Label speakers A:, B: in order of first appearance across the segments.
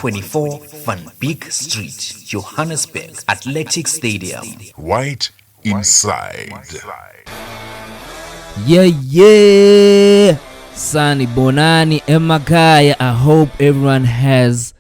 A: 24 Van Beek Street, Johannesburg, Athletic Stadium.
B: White Inside.
C: Yeah. Sunny Bonani Emakaya. I hope everyone has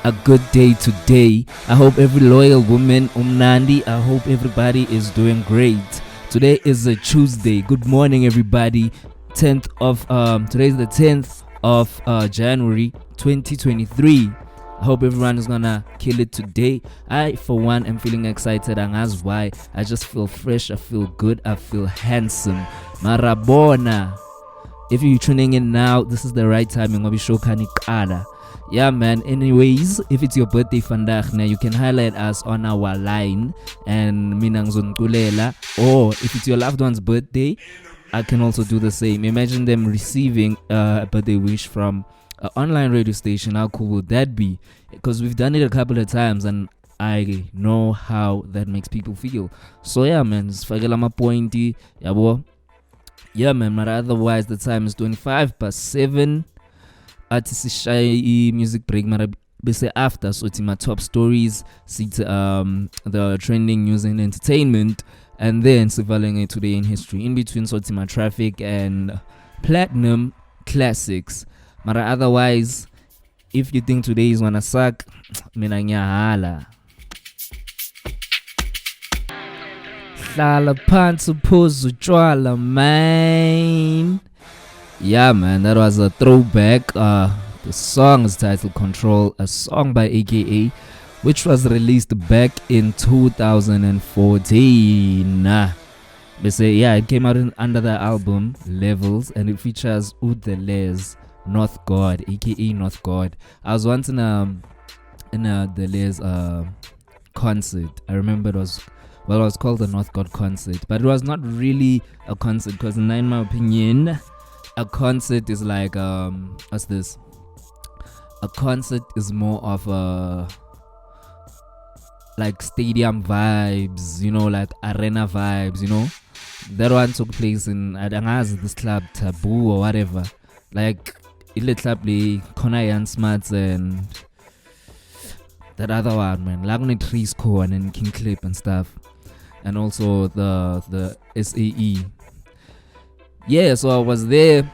C: a good day today. I hope every loyal woman, Umnandi, I hope everybody is doing great. Today is a Tuesday. Good morning, everybody. Today's the 10th of January 2023. I hope everyone is gonna kill it today. I, for one, am feeling excited, and that's why I just feel fresh, I feel good, I feel handsome. Marabona. If you're tuning in now, this is the right time. Yeah, man. Anyways, if it's your birthday vandaag, you can highlight us on our line and Minangzon Kulela. Or if it's your loved one's birthday, I can also do the same. Imagine them receiving a birthday wish from an online radio station. How cool would that be? Because we've done it a couple of times and I know how that makes people feel. So yeah, man, Sfagelama pointy. Yeah, man, but otherwise the time is 25:07. Artist shy music break, but after so it's my top stories, see the trending news and entertainment, and then surveilling it today in history. In between, so it's my traffic and platinum classics. But otherwise, if you think today is gonna suck, minanyahala. Hlala phansi uphuze utshwala, man. Yeah, man, that was a throwback. The song is titled Control, a song by AKA, which was released back in 2014. They say, yeah, it came out under the album Levels, and it features Udelez, North God, AKA North God. I was once in a Delez concert. I remember it was called the North God concert, but it was not really a concert because, in my opinion, a concert is like what's this? A concert is more of a like stadium vibes, like arena vibes, That one took place in this club Taboo or whatever. Like it club the Konayan Smarts and that other one, man. Lagune Trees Corn and King Clip and stuff. And also the SAE. Yeah, so I was there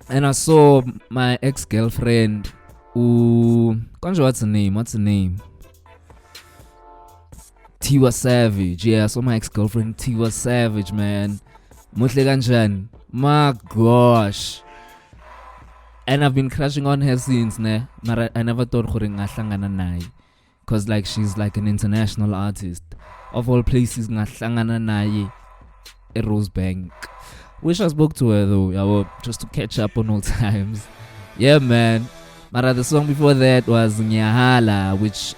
C: and I saw my ex-girlfriend what's her name? Tiwa Savage. Yeah, I saw my ex-girlfriend Tiwa Savage, man. Mutle kanjani? My gosh. And I've been crushing on her since, ne? But I never thought ngahlangana naye. Cause like she's like an international artist. Of all places, ngahlangana naye eRosebank. Wish I spoke to her though, just to catch up on old times. Yeah, man. But the song before that was Nyahala, which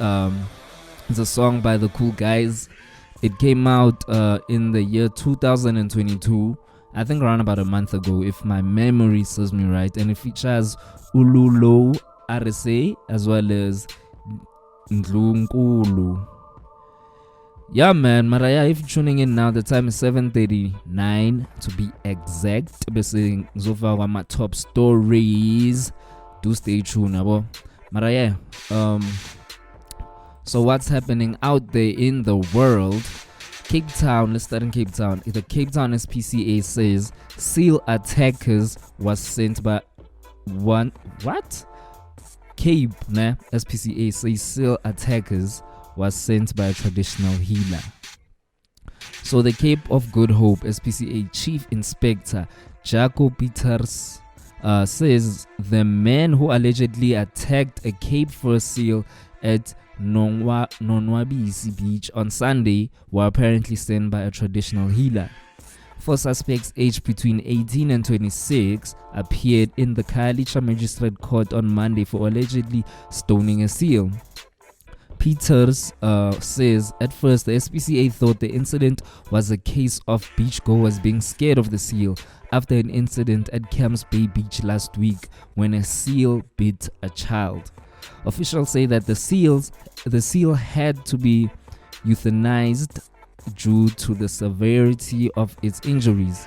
C: is a song by the Cool Guys. It came out in the year 2022, I think around about a month ago, if my memory serves me right. And it features Ululo RSA as well as Ndlunkulu. Yeah, man, Maraya, if you're tuning in now, the time is 7:39 to be exact. Basing Zofa my top stories. Do stay tuned, abo. Maraya, so what's happening out there in the world? Cape Town, let's start in Cape Town. The Cape Town SPCA says SEAL attackers was sent by Cape, SPCA says SEAL attackers was sent by a traditional healer. So the Cape of Good Hope SPCA Chief Inspector Jaco Peters says the man who allegedly attacked a Cape Fur seal at Nonwabisi Beach on Sunday were apparently sent by a traditional healer. 4 suspects aged between 18 and 26 appeared in the Khayelitsha Magistrate Court on Monday for allegedly stoning a seal. Peters says at first the SPCA thought the incident was a case of beachgoers being scared of the seal after an incident at Camps Bay Beach last week when a seal bit a child. Officials say that the seal had to be euthanized due to the severity of its injuries.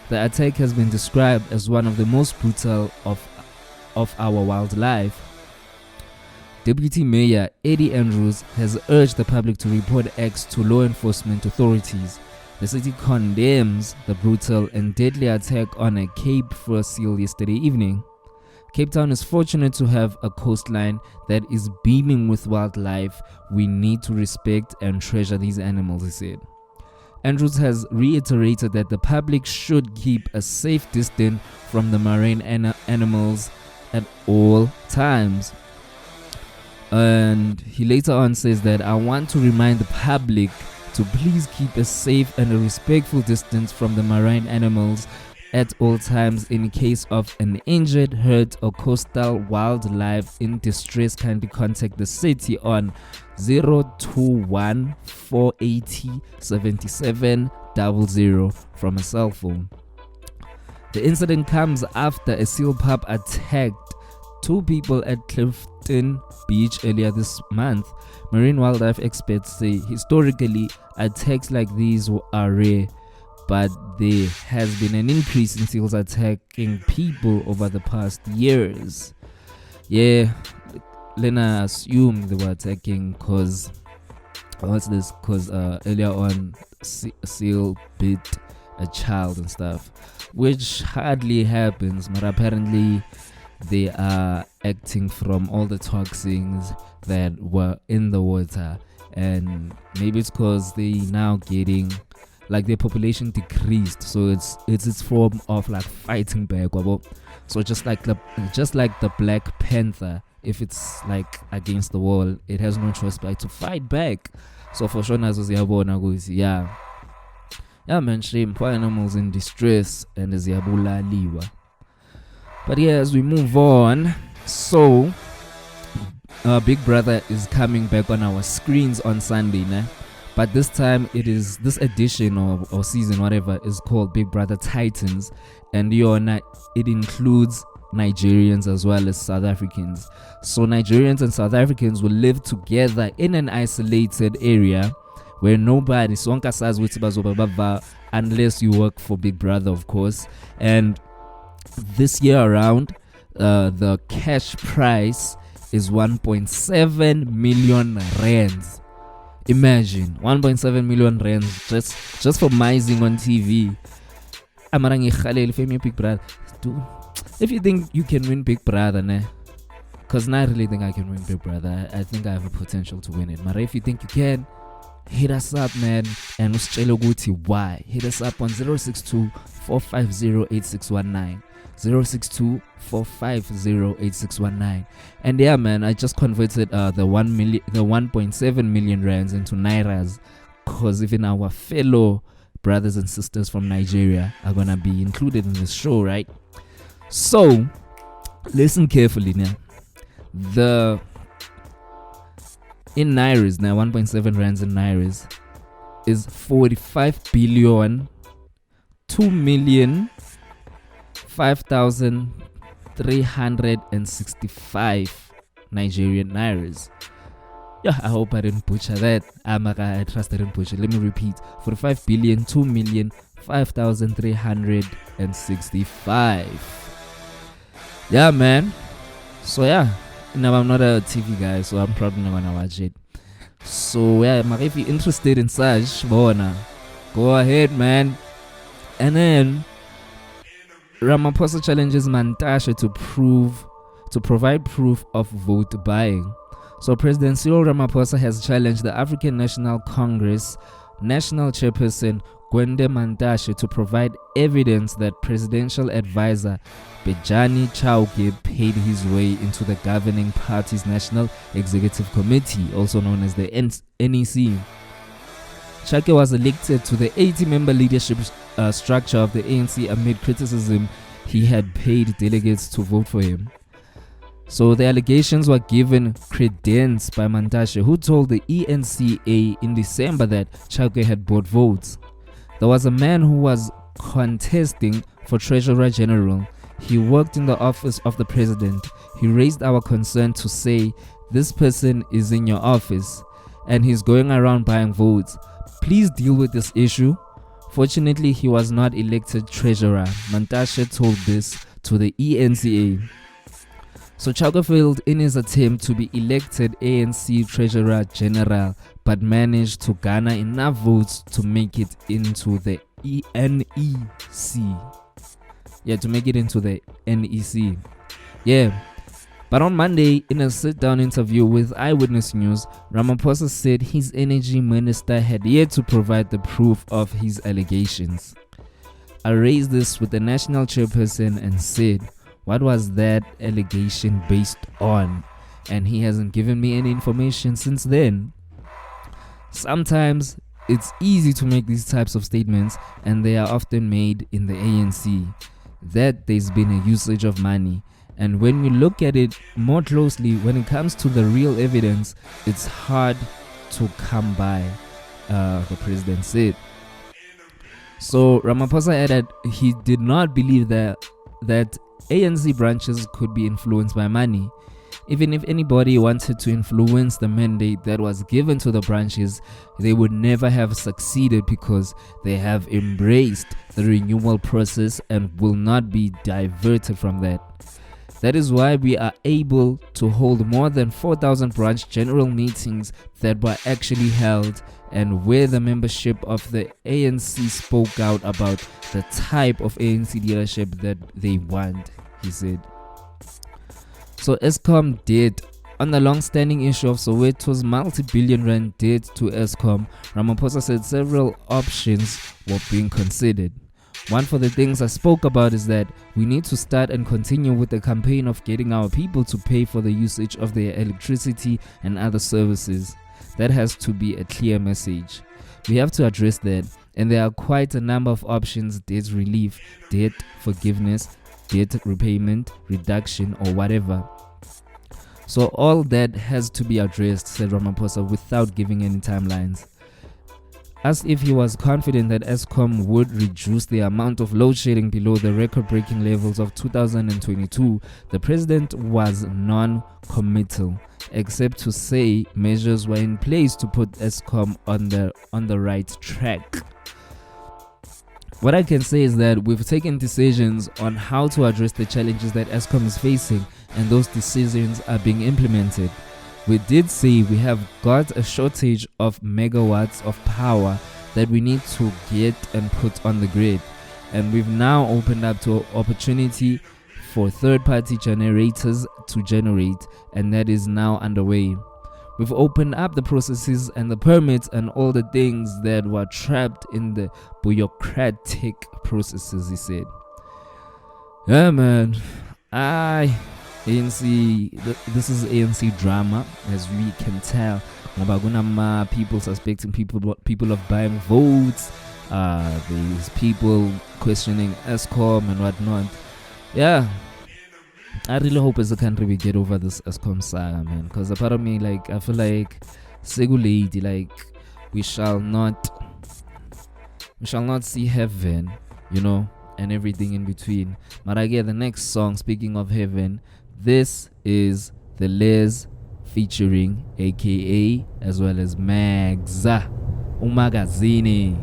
C: The attack has been described as one of the most brutal of our wildlife. Deputy Mayor Eddie Andrews has urged the public to report acts to law enforcement authorities. The city condemns the brutal and deadly attack on a Cape fur seal yesterday evening. Cape Town is fortunate to have a coastline that is beaming with wildlife. We need to respect and treasure these animals, he said. Andrews has reiterated that the public should keep a safe distance from the marine animals at all times. And he later on says that I want to remind the public to please keep a safe and a respectful distance from the marine animals at all times. In case of an injured, hurt, or coastal wildlife in distress, kindly contact the city on 021 480 7700 from a cell phone. The incident comes after a seal pup attacked 2 people at Clifton Beach earlier this month. Marine wildlife experts say historically attacks like these are rare, but there has been an increase in seals attacking people over the past years. Yeah, Lena assumed they were attacking because earlier on a seal bit a child and stuff, which hardly happens, but apparently they are acting from all the toxins that were in the water, and maybe it's because they now getting like their population decreased, so it's its form of like fighting back. So just like the Black Panther, if it's like against the wall, it has no choice but to fight back. So for sure yeah man, shame for animals in distress and ziyabulaliwa. But yeah, as we move on, so Big Brother is coming back on our screens on Sunday, né? But this time it is this edition or season, whatever, is called Big Brother Titans, and it includes Nigerians as well as South Africans. So Nigerians and South Africans will live together in an isolated area where nobody sonka says unless you work for Big Brother, of course. And this year around, the cash price is 1.7 million rands. Imagine 1.7 million rands just for mising on TV. Big Brother. If you think you can win Big Brother, ne? Because I really think I can win Big Brother. I think I have a potential to win it. But if you think you can, hit us up, man, and why. Hit us up on 062 450 8619. 062 450 8619. And yeah, man, I just converted the 1.7 million rands into nairas, because even our fellow brothers and sisters from Nigeria are gonna be included in this show, right? So listen carefully now. In nairas now, 1.7 rands in nairas is 45 billion 2,005,365 Nigerian nairas. Yeah, I hope I didn't butcher that. I trust I didn't butcher. Let me repeat: 45 billion 2,005,365. Yeah, man. So yeah, now I'm not a TV guy, so I'm probably not gonna watch it. So yeah, if you're interested in such, go ahead, man. And then Ramaphosa challenges Mantashe to provide proof of vote buying. So President Cyril Ramaphosa has challenged the African National Congress National Chairperson Gwende Mantashe to provide evidence that presidential advisor Bejani Chauke paid his way into the governing party's National Executive Committee, also known as the NEC. Chauke was elected to the 80-member leadership structure of the ANC amid criticism he had paid delegates to vote for him. So the allegations were given credence by Mantashe, who told the ENCA in December that Chauke had bought votes. There was a man who was contesting for Treasurer General. He worked in the office of the president. He raised our concern to say, this person is in your office and he's going around buying votes. Please deal with this issue. Fortunately, he was not elected treasurer. Mantashe told this to the ENCA. So Chauke failed in his attempt to be elected ANC Treasurer General, but managed to garner enough votes to make it into the NEC. Yeah, to make it into the NEC. Yeah. But on Monday, in a sit-down interview with Eyewitness News, Ramaphosa said his energy minister had yet to provide the proof of his allegations. I raised this with the national chairperson and said, what was that allegation based on? And he hasn't given me any information since then. Sometimes it's easy to make these types of statements, and they are often made in the ANC, that there's been a usage of money. And when you look at it more closely, when it comes to the real evidence, it's hard to come by, the president said. So Ramaphosa added he did not believe that ANC branches could be influenced by money. Even if anybody wanted to influence the mandate that was given to the branches, they would never have succeeded because they have embraced the renewal process and will not be diverted from that. That is why we are able to hold more than 4,000 branch general meetings that were actually held, and where the membership of the ANC spoke out about the type of ANC leadership that they want, he said. So Eskom debt. On the long-standing issue of Soweto's multi-billion rand debt to Eskom, Ramaphosa said several options were being considered. One for the things I spoke about is that we need to start and continue with the campaign of getting our people to pay for the usage of their electricity and other services. That has to be a clear message. We have to address that, and there are quite a number of options: debt relief, debt forgiveness, debt repayment, reduction, or whatever. So all that has to be addressed, said Ramaphosa, without giving any timelines. Asked if he was confident that Eskom would reduce the amount of load shedding below the record-breaking levels of 2022, the president was non-committal, except to say measures were in place to put Eskom on the right track. What I can say is that we've taken decisions on how to address the challenges that Eskom is facing, and those decisions are being implemented. We did say we have got a shortage of megawatts of power that we need to get and put on the grid, and we've now opened up to opportunity for third-party generators to generate, and that is now underway. We've opened up the processes and the permits and all the things that were trapped in the bureaucratic processes, he said. Yeah, man. ANC, this is ANC drama, as we can tell. People suspecting people of buying votes. There's people questioning Eskom and whatnot. Yeah. I really hope as a country we get over this Eskom saga, man. Because a part of me, I feel like Segulady, we shall not see heaven, and everything in between. But I get the next song, speaking of heaven, this is the Les featuring AKA as well as Magza Umagazini.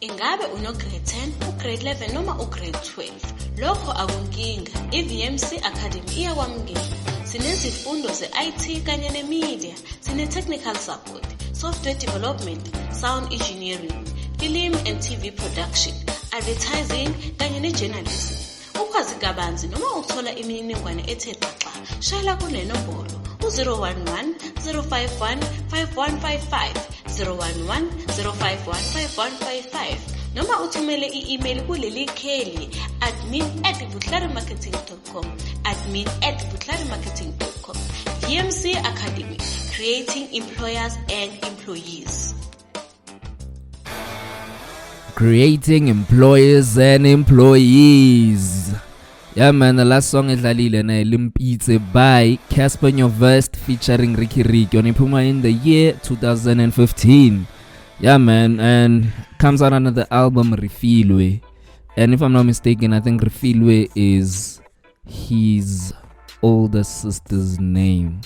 D: Ingabe uno-grade 10, ugrade 11 noma ugrade 12, lokho akunkinga. I-VMC Academy iyakwamukela. Sinezifundo ze-IT kanye ne-media, sine-technical support, software development, sound engineering, film and TV production, advertising kanye ne-journalism. Ukwazi kabanzi noma ukuthola imininingwane ethe xaxa, shayela kule nombolo u-011 051 5155 011 051 5155 noma uthumele i-email kuleli kheli admin@vutlarimarketing.com admin@vutlarimarketing.com. VMC Academy, creating employers and employees.
C: Creating employers and employees. Yeah, man, the last song is Lalile na Limpitse by Casper Nyovest featuring Ricky Rick on Ipuma in the year 2015. Yeah, man, and comes out under the album Refilwe. And if I'm not mistaken, I think Refilwe is his older sister's name.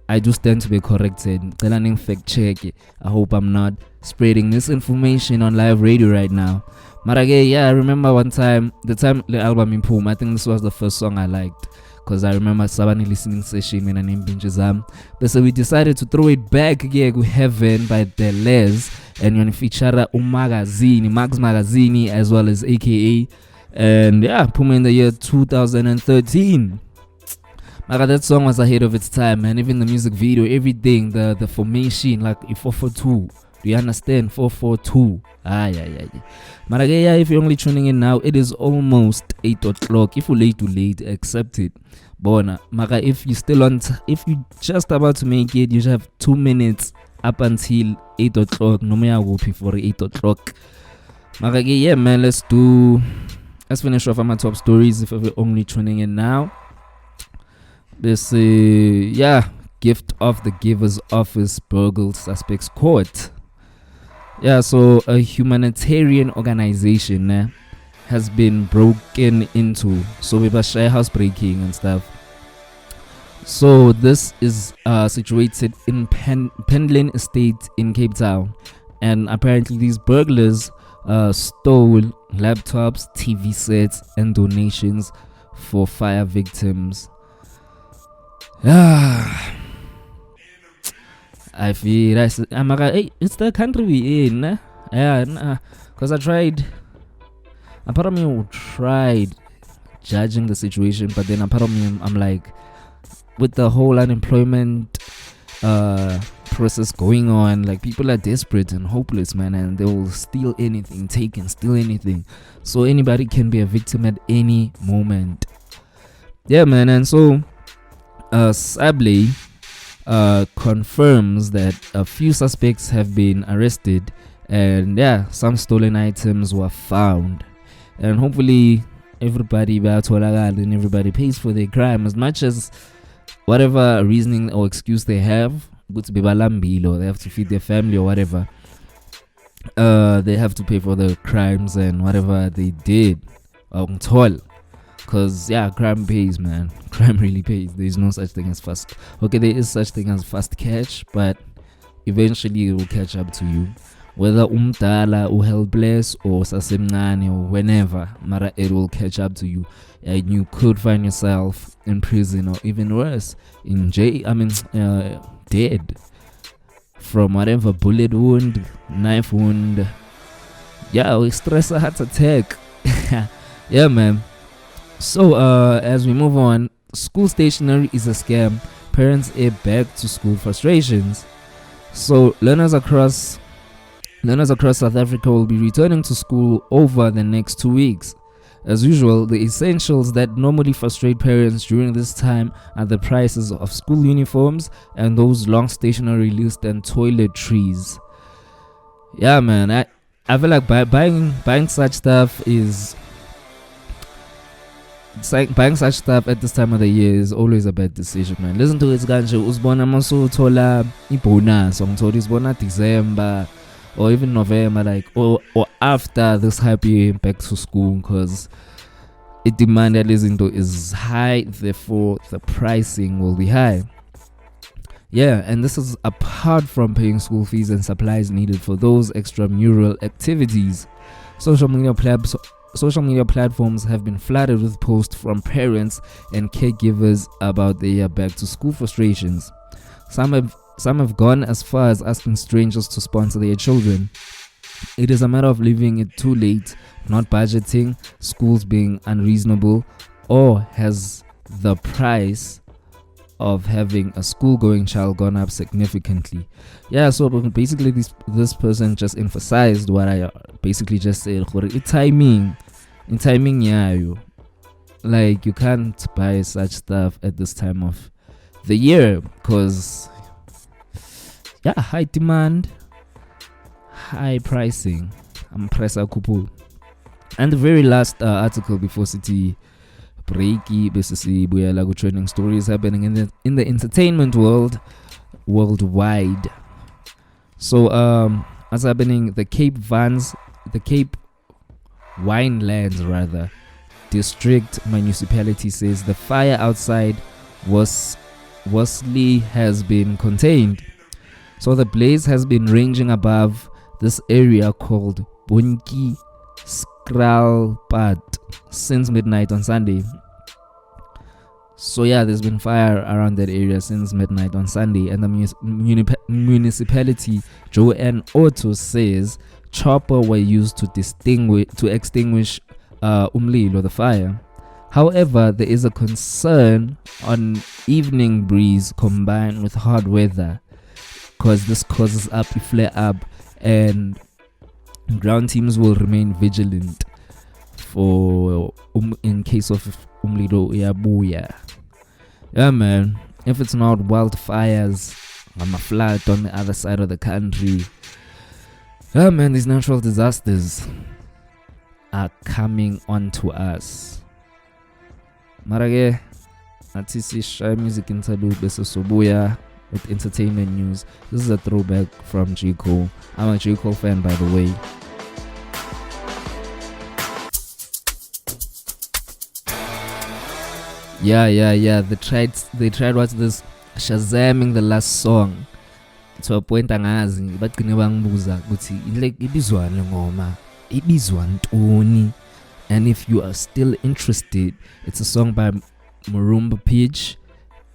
C: I do stand to be corrected. Fact check it. I hope I'm not spreading misinformation on live radio right now. Marage, yeah, I remember one time, the time the album in Pum, I think this was the first song I liked. Because I remember Sabani listening session in a name Binjazam. But so we decided to throw it back again with Heaven by The Les. And you feature Magazine, Max Magazine, as well as AKA. And yeah, Puma in the year 2013. That song was ahead of its time, man. Even the music video, everything, the formation, like 442. Do you understand? 442. Yeah. If you're only tuning in now, it is almost 8 o'clock. If you're late, too late, accept it. Bona. Maga, if you're still on, if you're just about to make it, you should have 2 minutes up until 8 o'clock. No more whooping for 8 o'clock. Maga, yeah, man. Let's finish off on my top stories. If you're only tuning in now, this gift of the giver's office burgled suspects caught. Yeah, so a humanitarian organization has been broken into. So we have share housebreaking and stuff. So this is situated in Pendlin Estate in Cape Town. And apparently these burglars stole laptops, TV sets, and donations for fire victims. I feel it's the country we in. Because I tried. A part of me tried judging the situation, but then a part of me, I'm like, with the whole unemployment process going on, like people are desperate and hopeless, man, and they will steal anything, steal anything. So anybody can be a victim at any moment. Yeah, man, and so Sable confirms that a few suspects have been arrested, and yeah, some stolen items were found, and hopefully everybody and everybody pays for their crime, as much as whatever reasoning or excuse they have. They have to feed their family or whatever. They have to pay for the crimes and whatever they did. Because yeah, crime pays, man. Crime really pays. There is no such thing as fast. Okay, there is such thing as fast catch, but eventually it will catch up to you. Whether umdala or helpless or sasemncane or whenever, mara, it will catch up to you, and you could find yourself in prison or even worse, in jail. Dead from whatever bullet wound, knife wound, or stress or heart attack. Yeah, man. So as we move on, school stationery is a scam. Parents air back to school frustrations. So learners across South Africa will be returning to school over the next 2 weeks. As usual, the essentials that normally frustrate parents during this time are the prices of school uniforms and those long stationery lists and toiletries. Yeah, man, I feel like buying such stuff is... It's like buying such stuff at this time of the year is always a bad decision, man. Listen to it, Ganjo. Usbona maso tola ibonus, usbona December or even November, like or after this happy back to school, because it demand that is high, therefore the pricing will be high. Yeah, and this is apart from paying school fees and supplies needed for those extramural activities. Social media platforms have been flooded with posts from parents and caregivers about their back to school frustrations. Some have gone as far as asking strangers to sponsor their children. It is a matter of leaving it too late, not budgeting, schools being unreasonable, or has the price of having a school-going child gone up significantly. Yeah, so basically this person just emphasized what I basically just said. In timing, like you can't buy such stuff at this time of the year because high demand, high pricing. I'm pressa kupu. And the very last article before City breaky basically buyela trending stories happening in the entertainment world worldwide. So what's happening? The Cape Winelands rather district municipality says the fire outside Worsley has been contained. So the blaze has been ranging above this area called Bunki Skralpad since midnight on Sunday. So yeah, there's been fire around that area since midnight on Sunday, and the municipality Joanne Otto says chopper were used to extinguish umlilo, the fire. However, there is a concern on evening breeze combined with hot weather, because this causes up a flare up, and ground teams will remain vigilant for in case of umlilo yabuya. Yeah, man. If it's not wildfires, I'm a flood on the other side of the country. Yeah, man, these natural disasters are coming onto us. Marage, Atisi Shy Music Interlude, Beso Sobuya with entertainment news. This is a throwback from J. Cole. I'm a J. Cole fan, by the way. Yeah. They tried what's this Shazamming the last song to a point angazi bagcine bangibuza ukuthi like ibizwane ngoma ibizwa ntoni. And if you are still interested, it's a song by Marumba Pidge,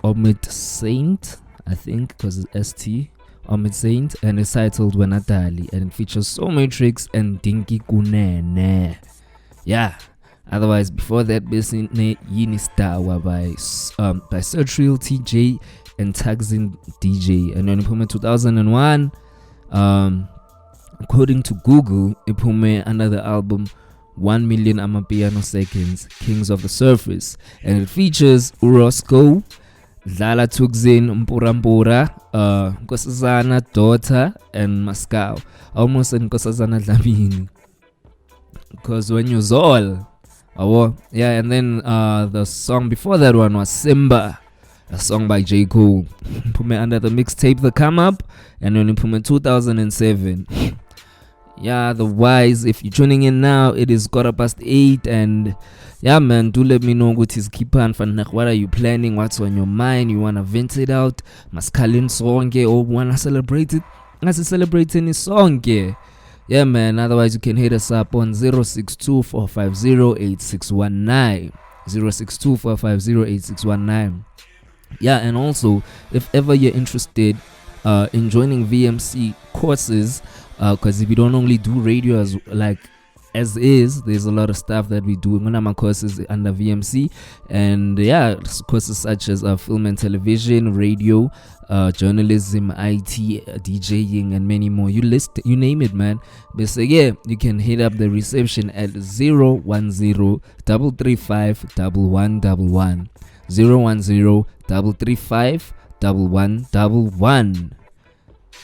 C: Omid Saint, I think, because it's ST, Omid Saint, and it's titled Wenatali, and it features Soul Matrix and Dinky Kunene. Yeah. Otherwise, before that, Besine Yinistawa by Sertrial TJ and Taxin DJ. And on Ipume 2001, according to Google, Ipume under the album 1 Million Amapiano Seconds, Kings of the Surface. And it features Urosco, Dlala Tuxin, Mpura, Nkosazana, Daughter, and Mascao. Almost in Nkosazana Dlamini. Because when you Zol. Oh, yeah, and then the song before that one was Simba, a song by J. Cole. Pume under the mixtape The Come Up, and then Pume 2007. Yeah, the wise. If you're tuning in now, it is 8:15, and yeah, man, do let me know what is keeping. What are you planning? What's on your mind? You wanna vent it out? Maskalin song, or wanna celebrate it? Let's celebrate any song, yeah, man. Otherwise, you can hit us up on 062-450-8619. 062-450-8619. Yeah, and also, if ever you're interested in joining VMC courses, because if you don't only do radio as is, there's a lot of stuff that we do. One of my courses under VMC, and yeah, courses such as film and television, radio, journalism, IT, DJing, and many more. You name it, man. But so yeah, you can hit up the reception at 010-335-1111. 010-335-1111.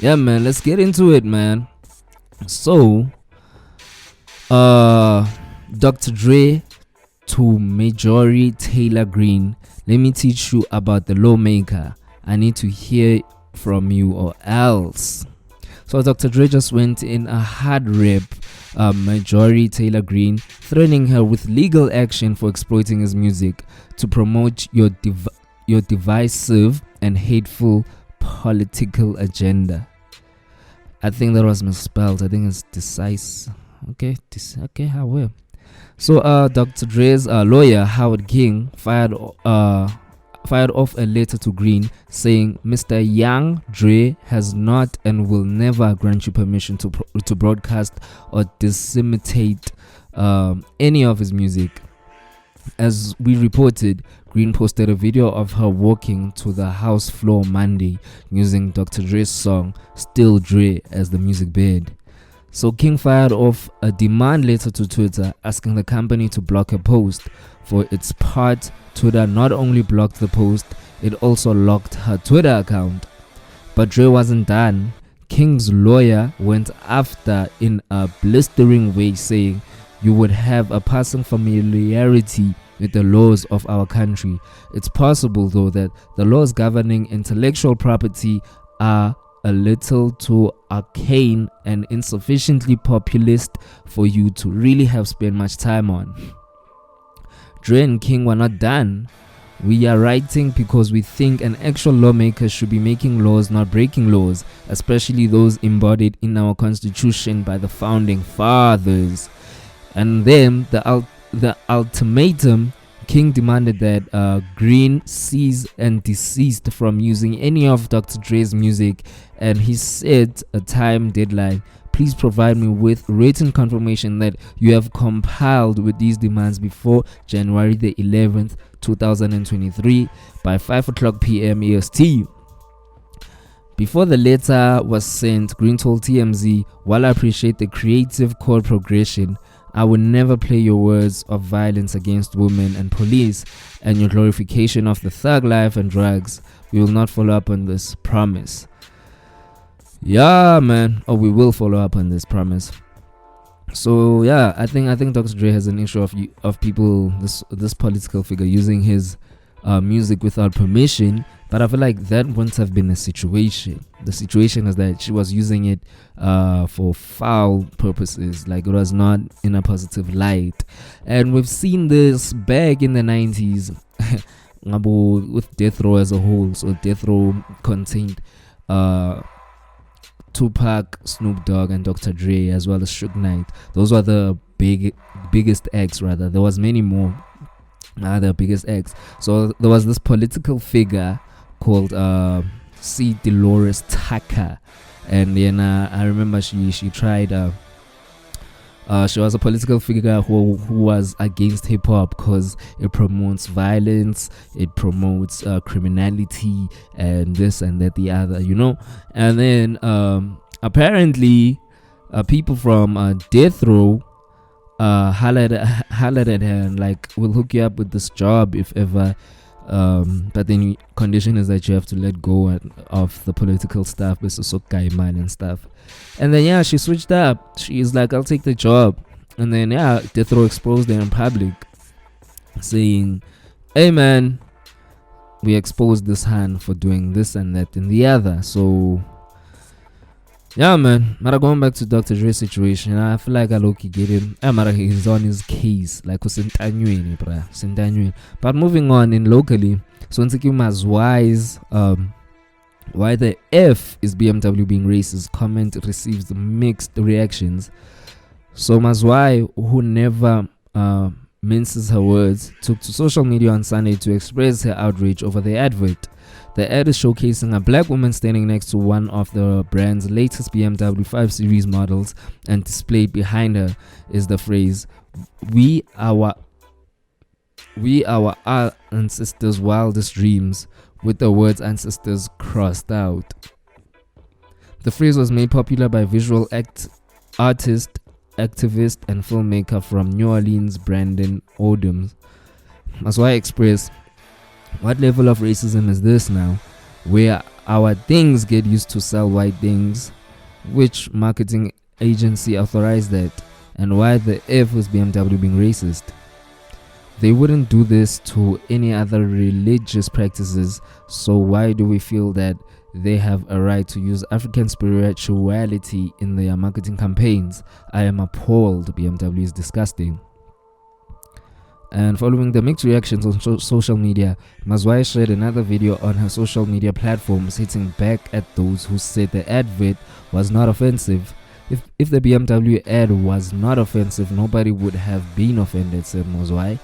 C: Yeah, man, let's get into it, man. So, Dr. Dre to Marjorie Taylor Greene, let me teach you about the lawmaker. I need to hear from you or else. So Dr. Dre just went in a hard rip Marjorie Taylor Greene, threatening her with legal action for exploiting his music to promote your divisive and hateful political agenda. I think that was misspelled. I think it's decisive. Okay, how well. So Dr. Dre's lawyer Howard King fired off a letter to Greene saying Mr. Young Dre has not and will never grant you permission to broadcast or disseminate any of his music. As we reported, Greene posted a video of her walking to the House floor Monday using Dr. Dre's song Still Dre as the music bed. So King fired off a demand letter to Twitter asking the company to block a post. For its part, Twitter not only blocked the post, it also locked her Twitter account. But Dre wasn't done. King's lawyer went after in a blistering way, saying, "You would have a passing familiarity with the laws of our country. It's possible, though, that the laws governing intellectual property are a little too arcane and insufficiently populist for you to really have spent much time on. Dre and King were not done. We are writing because we think an actual lawmaker should be making laws, not breaking laws, especially those embodied in our constitution by the founding fathers. And then the ultimatum, King demanded that Green cease and desist from using any of Dr. Dre's music, and he set a time deadline. Please provide me with written confirmation that you have compiled with these demands before January the 11th, 2023 by 5 o'clock p.m. EST. Before the letter was sent, Green told TMZ, while I appreciate the creative chord progression, I will never play your words of violence against women and police and your glorification of the thug life and drugs. We will not follow up on this promise. Yeah, man. We will follow up on this promise. So yeah, I think Dr. Dre has an issue of people, this political figure using his music without permission. But I feel like that wouldn't have been a situation. The situation is that she was using it for foul purposes, like it was not in a positive light. And we've seen this back in the 90s with Death Row as a whole. So Death Row contained Tupac, Snoop Dogg, and Dr. Dre, as well as Suge Knight. Those were the biggest acts, rather. There was many more. The biggest acts. So there was this political figure called C. Dolores Tucker, and then I remember she tried. She was a political figure who was against hip hop because it promotes violence, it promotes criminality, and this and that, the other, you know. And then apparently, people from Death Row hollered at her and like, we'll hook you up with this job if ever. But the condition is that you have to let go of the political stuff, and stuff. And then yeah, she switched up. She's like, I'll take the job. And then yeah, Death Row exposed her in public, saying, hey man, we exposed this hand for doing this and that and the other. So yeah, man. Mara, going back to Dr. Dre's situation, I feel like I low-key get him. Mara, he's on his case, like Sentanyuini. But moving on in locally, so Mazwai's why the F is BMW being racist comment receives mixed reactions. So Mazwai, who never minces her words, took to social media on Sunday to express her outrage over the advert. The ad is showcasing a black woman standing next to one of the brand's latest BMW 5 Series models, and displayed behind her is the phrase, we our ancestors' wildest dreams, with the words ancestors crossed out. The phrase was made popular by visual artist, activist, and filmmaker from New Orleans, Brandon Odom. That's why I express, what level of racism is this now, where our things get used to sell white things? Which marketing agency authorized that? And why the F was BMW being racist? They wouldn't do this to any other religious practices, so why do we feel that they have a right to use African spirituality in their marketing campaigns? I am appalled. BMW is disgusting. And following the mixed reactions on social media, Mazwai shared another video on her social media platforms, hitting back at those who said the advert was not offensive. If the BMW ad was not offensive, nobody would have been offended, said Mazwai.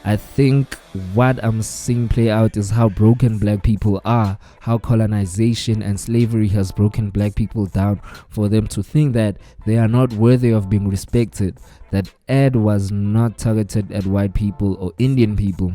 C: I think what I'm seeing play out is how broken black people are, how colonization and slavery has broken black people down for them to think that they are not worthy of being respected. That ad was not targeted at white people or Indian people.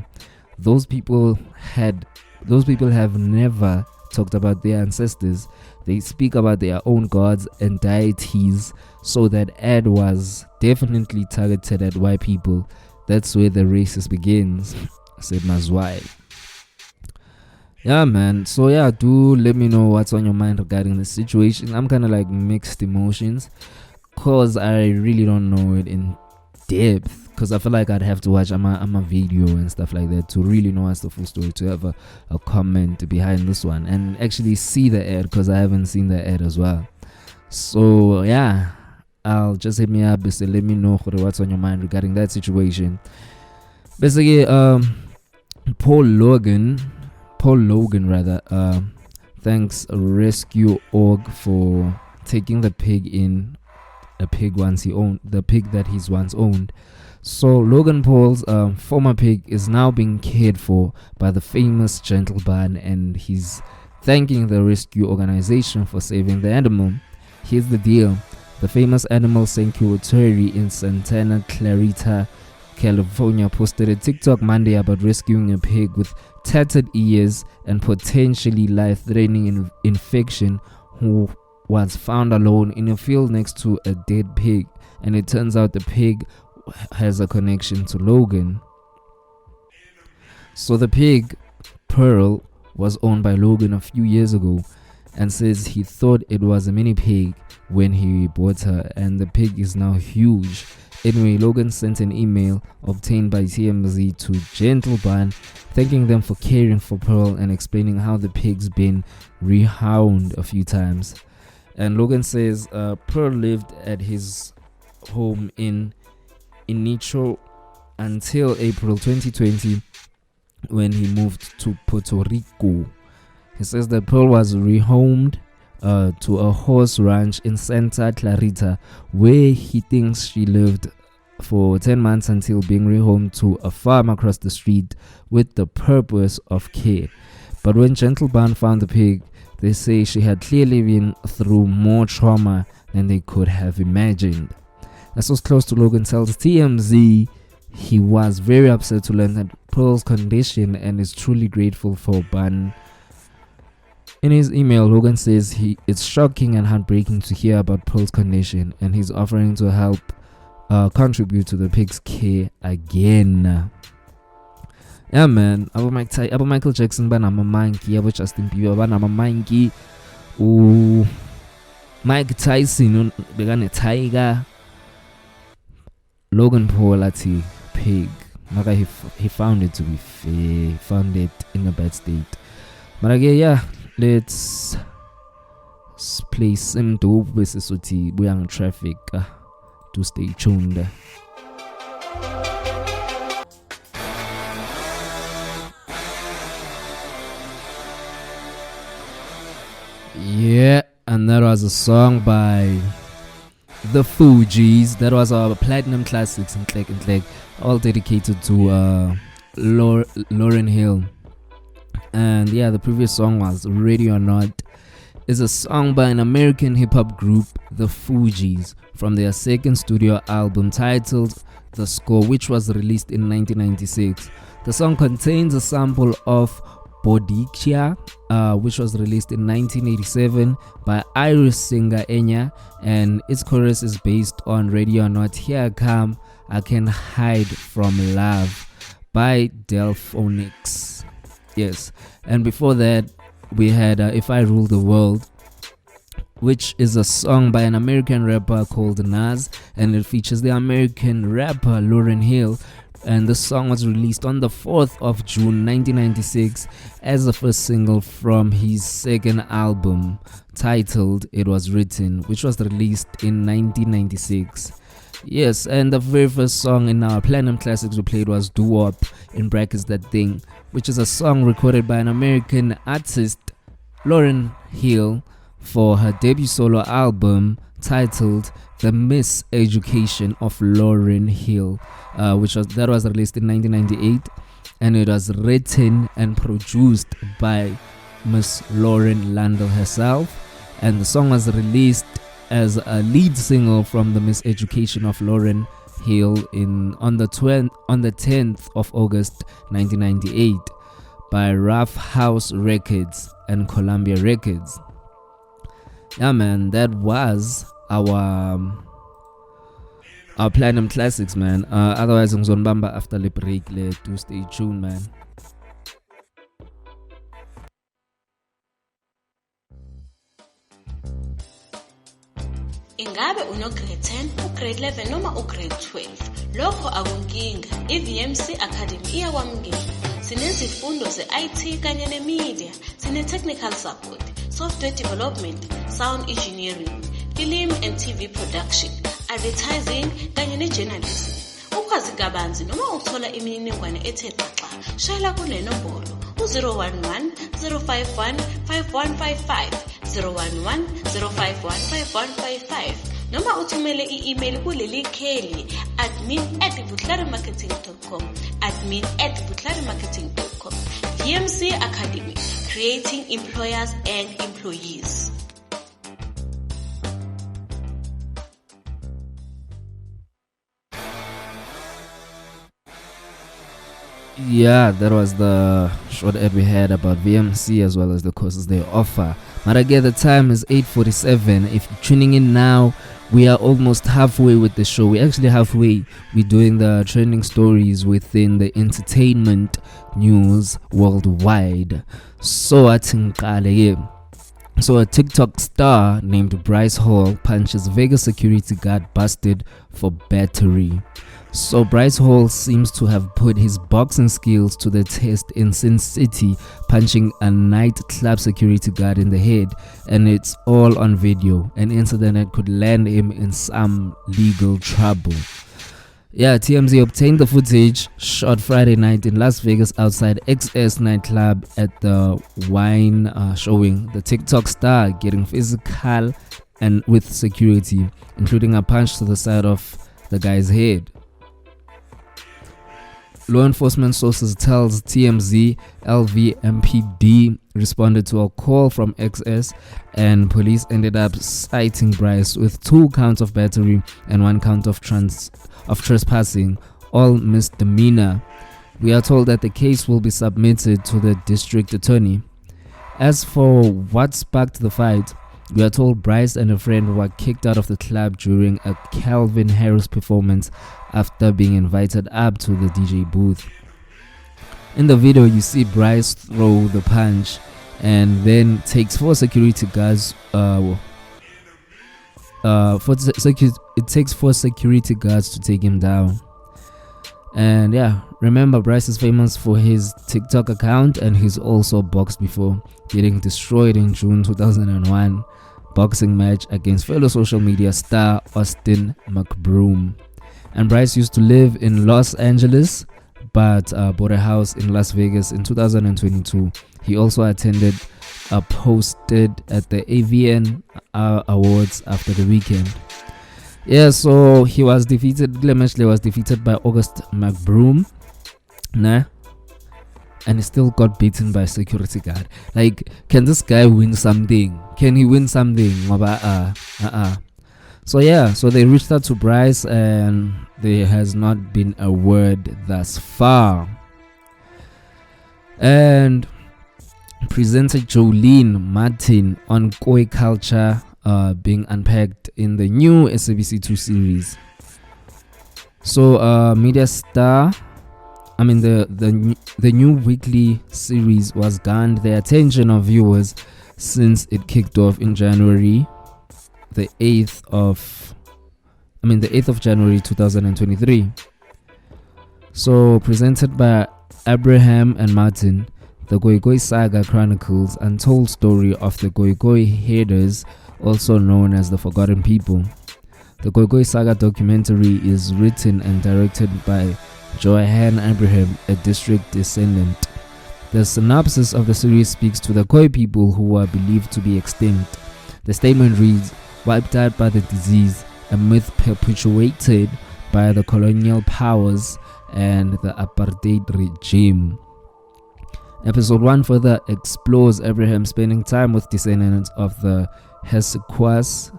C: Those people have never talked about their ancestors. They speak about their own gods and deities, so that ad was definitely targeted at white people. That's where the racist begins, said Mazwai. Yeah, man. So yeah, do let me know what's on your mind regarding the situation. I'm kind of like mixed emotions, cause I really don't know it in depth. because I feel like I'd have to watch a video and stuff like that to really know what's the full story, to have a comment behind this one and actually see the ad, because I haven't seen the ad as well. So yeah, I'll just hit me up, so let me know what's on your mind regarding that situation. Basically, Paul Logan rather, thanks Rescue Org for taking the pig in, a pig that he's once owned. So Logan Paul's former pig is now being cared for by the famous gentleman, and he's thanking the rescue organization for saving the animal. Here's the deal. The famous animal sanctuary in Santa Clarita, California posted a TikTok Monday about rescuing a pig with tattered ears and potentially life-threatening infection who was found alone in a field next to a dead pig. And it turns out the pig has a connection to Logan. So the pig, Pearl, was owned by Logan a few years ago, and says he thought it was a mini pig when he bought her, and the pig is now huge. Anyway, Logan sent an email obtained by TMZ to Gentleman, thanking them for caring for Pearl and explaining how the pig's been rehomed a few times. And Logan says Pearl lived at his home in Inicho until April 2020, when he moved to Puerto Rico. He says that Pearl was rehomed to a horse ranch in Santa Clarita, where he thinks she lived for 10 months until being rehomed to a farm across the street with the purpose of care. But when Gentleman found the pig, they say she had clearly been through more trauma than they could have imagined. As was close to Logan tells TMZ he was very upset to learn that Pearl's condition and is truly grateful for Ban. In his email, Logan says it's shocking and heartbreaking to hear about Pearl's condition, and he's offering to help contribute to the pig's care again. Yeah, man. Abo Michael Jackson banama monkey, abo Justin Bieber banama monkey, Mike Tyson begane tiger. Logan Paul ati pig. Maka he found it to be fair. He found it in a bad state. But again, yeah, let's play some dope versus Suti Buyang Traffic to stay tuned. Yeah, and that was a song by the Fugees. That was our platinum classics in Clegg, all dedicated to Lauryn Hill. And yeah, the previous song was Ready or Not. It's a song by an American hip-hop group, the Fugees, from their second studio album titled The Score, which was released in 1996. The song contains a sample of Bodicea, which was released in 1987 by Irish singer Enya, and its chorus is based on Ready or Not, Here I Come, I Can Hide From Love by Delphonics. Yes, and before that we had If I Rule the World, which is a song by an American rapper called Nas, and it features the American rapper Lauryn Hill. And the song was released on the 4th of June 1996 as the first single from his second album titled It Was Written, which was released in 1996. Yes, and the very first song in our Platinum Classics we played was Doo Wop, in brackets That Thing, which is a song recorded by an American artist, Lauryn Hill, for her debut solo album titled The Miseducation of Lauryn Hill, which was released in 1998, and it was written and produced by Miss Lauren Landau herself, and the song was released as a lead single from The Miseducation of Lauryn Hill on the 10th of August 1998 by Rough House Records and Columbia Records. Yeah, man, that was our Platinum Classics, man. Otherwise ngizonibamba after the break. To stay tuned, man.
D: Ingabe uno-grade 10, ugrade 11 noma ugrade 12? Lokho akunkinga, i-VMC Academy iyakwamukela. Sinezifundo ze-IT kanye ne-media, sine-technical support, software development, sound engineering, film and TV production, advertising kanye ne-journalism. Ukwazi kabanzi noma uthola imininingwane ethe xaxa, shayela kule nombolo u-011 051 5155 011 051 5155 noma uthumele i-email kuleli kheli admin@butlarimarketing.com admin@butlarimarketing.com. VMC Academy, creating employers and employees.
C: Yeah, that was the short ad we had about VMC as well as the courses they offer. But again, the time is 8:47. If you're tuning in now, we are almost halfway with the show. We're actually halfway. We're doing the trending stories within the entertainment news worldwide. So a TikTok star named Bryce Hall punches Vegas security guard busted for battery. So Bryce Hall seems to have put his boxing skills to the test in Sin City, punching a nightclub security guard in the head, and it's all on video, an incident that could land him in some legal trouble. Yeah, TMZ obtained the footage shot Friday night in Las Vegas outside XS nightclub at the wine showing the TikTok star getting physical and with security, including a punch to the side of the guy's head. Law enforcement sources tells TMZ LVMPD responded to a call from XS, and police ended up citing Bryce with 2 counts of battery and 1 count of trespassing, all misdemeanor. We are told that the case will be submitted to the district attorney. As for what sparked the fight, we are told Bryce and a friend were kicked out of the club during a Calvin Harris performance after being invited up to the DJ booth. In the video, you see Bryce throw the punch and then takes 4 security guards. It takes 4 security guards to take him down. And yeah, remember, Bryce is famous for his TikTok account, and he's also boxed before, getting destroyed in June 2001 boxing match against fellow social media star Austin McBroom. And Bryce used to live in Los Angeles but bought a house in Las Vegas in 2022. He also attended posted at the AVN Awards after the weekend. Yeah, so he was defeated. Lemeshley was defeated by August McBroom, and he still got beaten by a security guard. Like, can this guy win something? Can he win something? So yeah, so they reached out to Bryce, and there has not been a word thus far. And presenter Jolene Martin on Koi culture being unpacked in the new SABC2 series. So media star, the new weekly series was garnered the attention of viewers since it kicked off in January, the 8th of January 2023. So presented by Abraham and Martin, the Goigoi Saga chronicles untold story of the Goigoi herders, also known as the Forgotten People. The Goigoi Saga documentary is written and directed by Johan Abraham, a district descendant. The synopsis of the series speaks to the Khoi people who are believed to be extinct. The statement reads, "Wiped out by the disease, a myth perpetuated by the colonial powers and the apartheid regime." Episode 1 further explores Abraham spending time with descendants of the Hessequas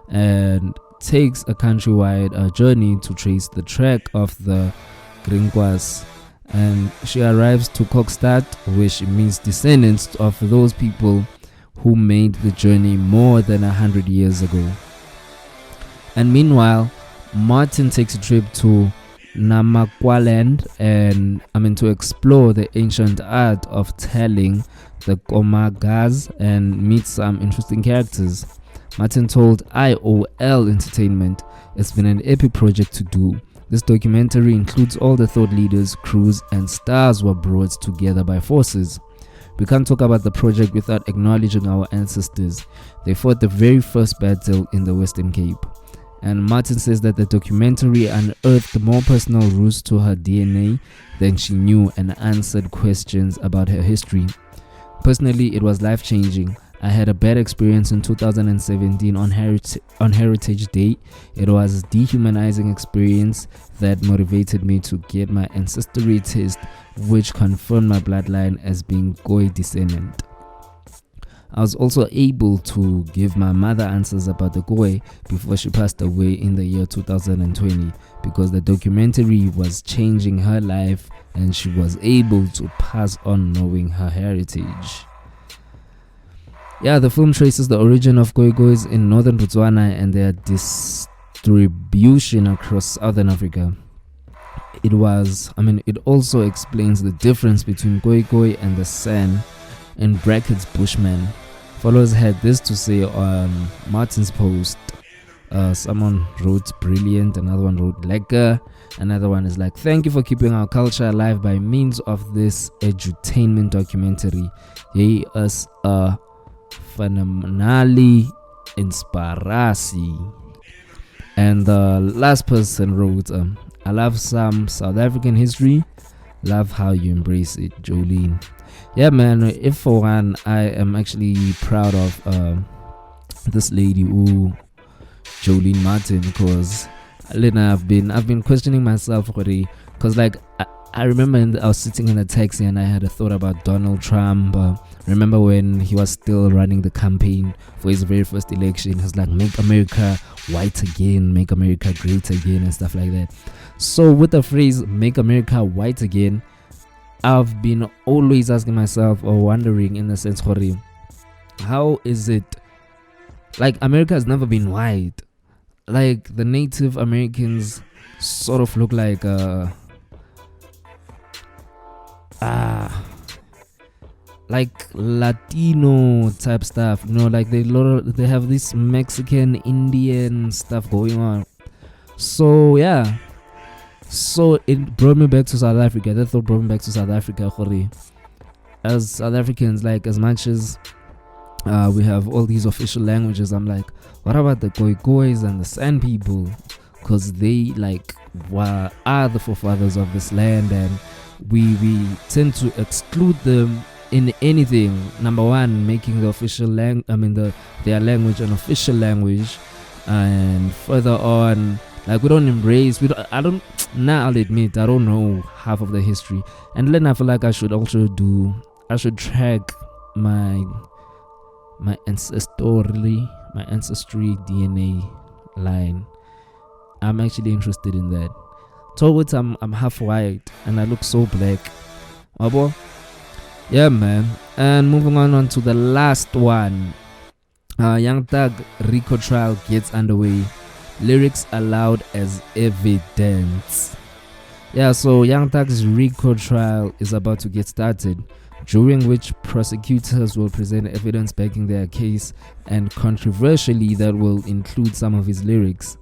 C: and takes a countrywide journey to trace the track of the Grinquas. And she arrives to Kokstad, where she meets descendants of those people who made the journey more than 100 years ago. And meanwhile, Martin takes a trip to Namakwaland to explore the ancient art of telling the Komagas and meet some interesting characters. Martin told IOL Entertainment, "It's been an epic project to do. This documentary includes all the thought leaders, crews, and stars were brought together by forces. We can't talk about the project without acknowledging our ancestors. They fought the very first battle in the Western Cape." And Martin says that the documentary unearthed more personal roots to her DNA than she knew and answered questions about her history. "Personally, it was life-changing. I had a bad experience in 2017 on Heritage Day. It was a dehumanizing experience that motivated me to get my ancestry test, which confirmed my bloodline as being Khoi descendant. I was also able to give my mother answers about the Khoi before she passed away in the year 2020, because the documentary was changing her life and she was able to pass on knowing her heritage." Yeah, the film traces the origin of Khoikhoi in northern Botswana and their distribution across southern Africa. It also explains the difference between Khoikhoi and the San, in brackets Bushman. Followers had this to say on Martin's post. Someone wrote "brilliant," another one wrote "lekker," another one is like, "Thank you for keeping our culture alive by means of this edutainment documentary. He is a phenomenally inspirasi." And the last person wrote, "I love some South African history. Love how you embrace it, Jolene." Yeah, man. If for one, I am actually proud of this lady, Jolene Martin, because I've been questioning myself already. Because like I remember I was sitting in a taxi and I had a thought about Donald Trump. Remember when he was still running the campaign for his very first election? He was like, "Make America white again, make America great again," and stuff like that. So with the phrase "make America white again," I've been always asking myself or wondering in the sense, how is it like America has never been white? Like the Native Americans sort of look like like Latino type stuff, like they have this Mexican Indian stuff going on. So yeah, so it brought me back to South Africa. That thought brought me back to South Africa. As South Africans, like as much as we have all these official languages, I'm like, what about the Khoikhois and the San people? Because they are the forefathers of this land, and we tend to exclude them in anything. Number one, making the official their language an official language, and further on, like we don't embrace. I'll admit I don't know half of the history, and then I feel like I should track my ancestry DNA line. I'm actually interested in that. Towards I'm half white and I look so black. Abo? Yeah, man. And moving on to the last one. Young Thug RICO trial gets underway. Lyrics allowed as evidence. Yeah, so Young Thug's RICO trial is about to get started, during which prosecutors will present evidence backing their case, and controversially that will include some of his lyrics.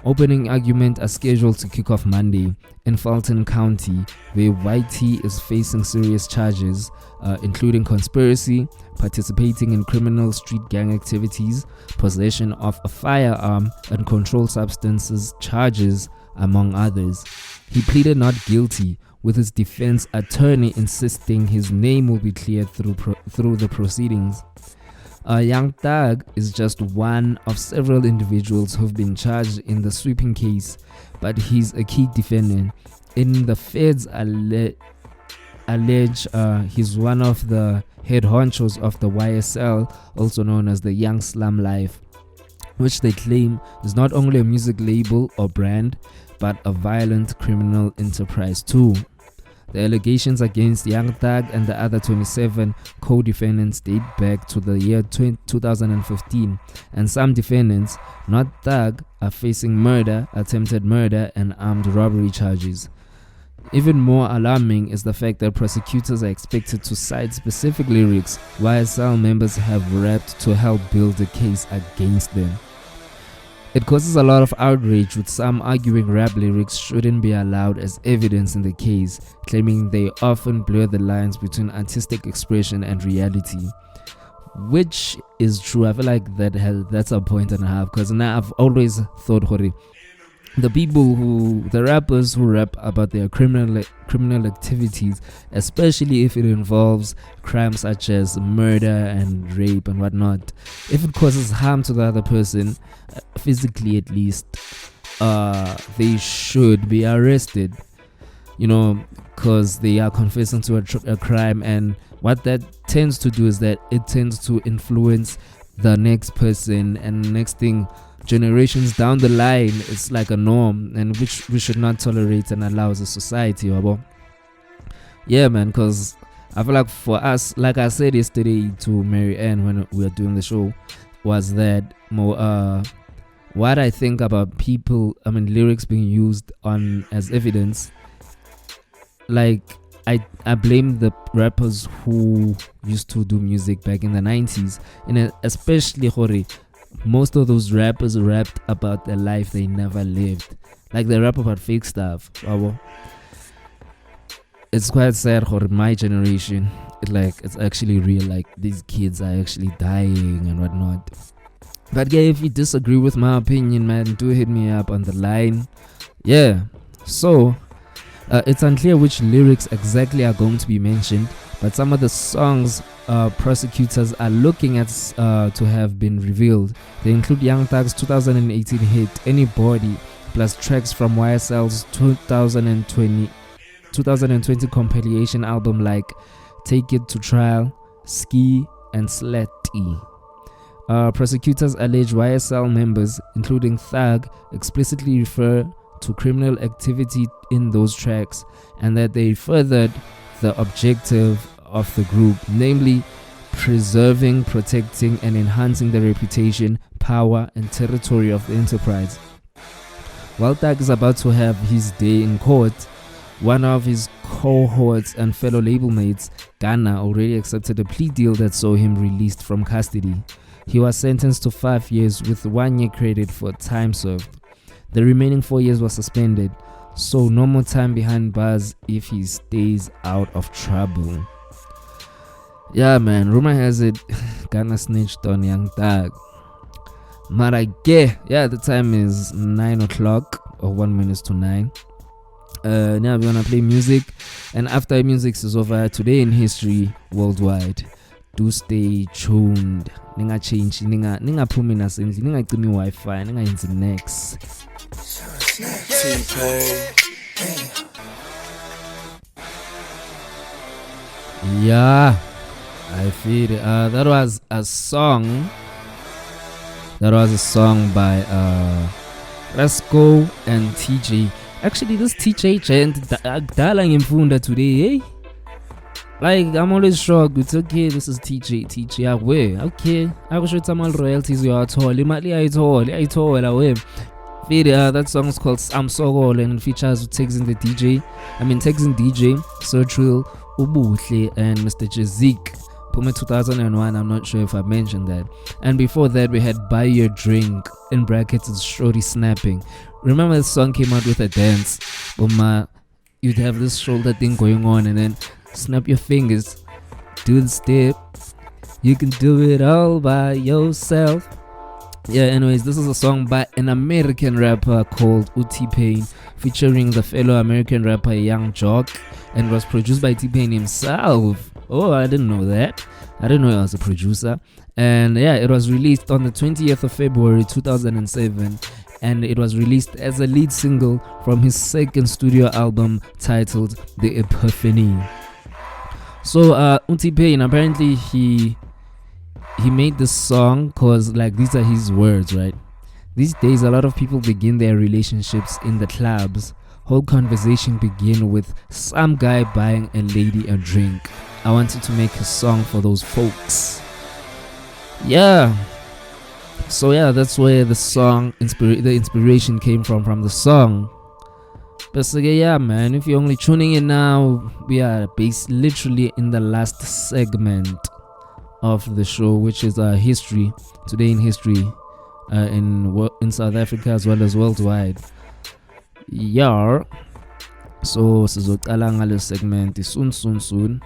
C: Opening argument are scheduled to kick off Monday in Fulton County, where YT is facing serious charges, including conspiracy, participating in criminal street gang activities, possession of a firearm, and controlled substances charges, among others. He pleaded not guilty, with his defense attorney insisting his name will be cleared through the proceedings. Young Thug is just one of several individuals who've been charged in the sweeping case, but he's a key defendant. In the feds allege he's one of the head honchos of the YSL, also known as the Young Slum Life, which they claim is not only a music label or brand, but a violent criminal enterprise too. The allegations against Young Thug and the other 27 co-defendants date back to the year 2015, and some defendants, not Thug, are facing murder, attempted murder, and armed robbery charges. Even more alarming is the fact that prosecutors are expected to cite specific lyrics YSL members have rapped to help build a case against them. It causes a lot of outrage, with some arguing rap lyrics shouldn't be allowed as evidence in the case, claiming they often blur the lines between artistic expression and reality. Which is true. I feel like that's a point and a half, because now I've always thought the rappers who rap about their criminal activities, especially if it involves crimes such as murder and rape and whatnot, if it causes harm to the other person, physically at least, they should be arrested, because they are confessing to a crime. And what that tends to do is that it tends to influence the next person, and next thing, generations down the line, it's like a norm, and which we should not tolerate and allow as a society. Yeah, man, because I feel like for us, like I said yesterday to Mary Ann when we were doing the show, was that more what I think about lyrics being used as evidence. Like I blame the rappers who used to do music back in the 90s, and especially most of those rappers rapped about the life they never lived. Like they rap about fake stuff. It's quite sad for my generation. It's actually real. Like these kids are actually dying and whatnot. But yeah, if you disagree with my opinion, man, do hit me up on the line. Yeah. So it's unclear which lyrics exactly are going to be mentioned, but some of the songs prosecutors are looking at to have been revealed. They include Young Thug's 2018 hit Anybody, plus tracks from YSL's 2020 compilation album like Take It to Trial, Ski, and Slatty. Prosecutors allege YSL members, including Thug, explicitly refer to criminal activity in those tracks, and that they furthered the objective of the group, namely preserving, protecting, and enhancing the reputation, power, and territory of the enterprise. While Thug is about to have his day in court, one of his cohorts and fellow label mates, Ghana, already accepted a plea deal that saw him released from custody. He was sentenced to 5 years with 1 year credit for time served. The remaining 4 years was suspended, so no more time behind bars if he stays out of trouble. Yeah, man, rumor has it Ghana snitched on Young Thug. Marage, yeah, the time is 9 o'clock or 1 minute to 9. Now we're gonna play music, and after music is over, today in history worldwide. Do stay tuned. Ninga change, ninga phumi nasendli, ninga cimi Wi-Fi, ninga yenzi next. Yeah, I feel it. That was a song. That was a song by Rasco and TJ. Actually, this TJ chant dalang imfunda today, eh? Like, I'm always shocked. It's okay, this is TJ away. Okay, I will show some royalties you are told. I told away. That song is called I'm So Gol, and it features Tex in DJ, Sertrill, Ubuhle, and Mr. Jazik. Puma 2001, I'm not sure if I mentioned that. And before that, we had Buy Your Drink, in brackets, it's Shorty Snapping. Remember, the song came out with a dance. You'd have this shoulder thing going on, and then snap your fingers, do the step. You can do it all by yourself. Yeah, anyways, this is a song by an American rapper called T-Pain, featuring the fellow American rapper Young Jock, and was produced by T-Pain himself. Oh, I didn't know that. I didn't know he was a producer. And yeah, it was released on the 20th of February 2007, and it was released as a lead single from his second studio album titled The Epiphany. So T-Pain, apparently he made this song because, like, these are his words, right? These days, a lot of people begin their relationships in the clubs. Whole conversation begin with some guy buying a lady a drink. I wanted to make a song for those folks. Yeah. So yeah, that's where the song the inspiration came from the song. So yeah, man, if you're only tuning in now, we are literally in the last segment of the show, which is history. Today in history, in South Africa as well as worldwide. Yeah. So sizoqala ngalo segment soon.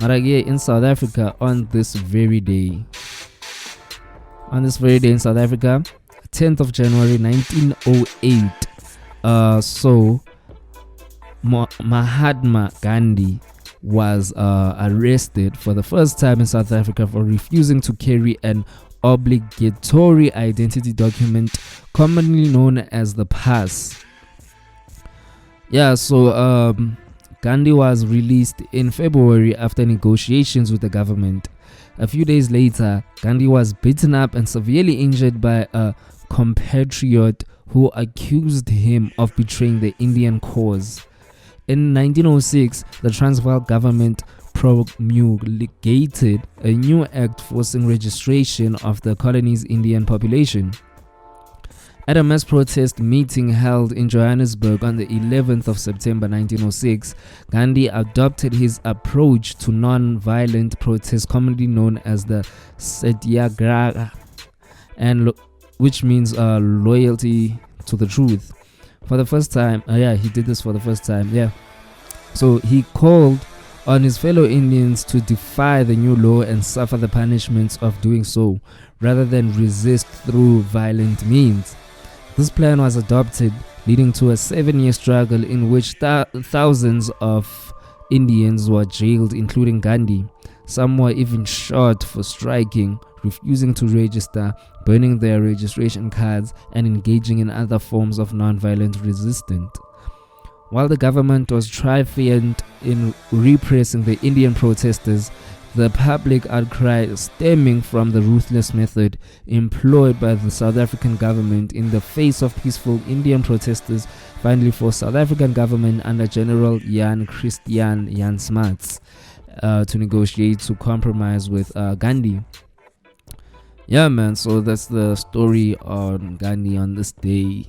C: Mara in South Africa on this very day in South Africa, 10th of January 1908. So Mahatma Gandhi was arrested for the first time in South Africa for refusing to carry an obligatory identity document commonly known as the pass. Yeah, so Gandhi was released in February after negotiations with the government. A few days later, Gandhi was beaten up and severely injured by a compatriot who accused him of betraying the Indian cause. In 1906, the Transvaal government promulgated a new act forcing registration of the colony's Indian population. At a mass protest meeting held in Johannesburg on the 11th of September 1906, Gandhi adopted his approach to non-violent protest, commonly known as the Satyagraha, which means loyalty to the truth. For the first time, he did this for the first time, So he called on his fellow Indians to defy the new law and suffer the punishments of doing so, rather than resist through violent means. This plan was adopted, leading to a 7-year struggle in which thousands of Indians were jailed, including Gandhi. Some were even shot for striking, refusing to register, burning their registration cards, and engaging in other forms of non-violent resistance. While the government was triumphant in repressing the Indian protesters, the public outcry stemming from the ruthless method employed by the South African government in the face of peaceful Indian protesters finally forced South African government under General Jan Christian Jan Smuts to negotiate to compromise with Gandhi. Yeah, man, so that's the story on Gandhi on this day.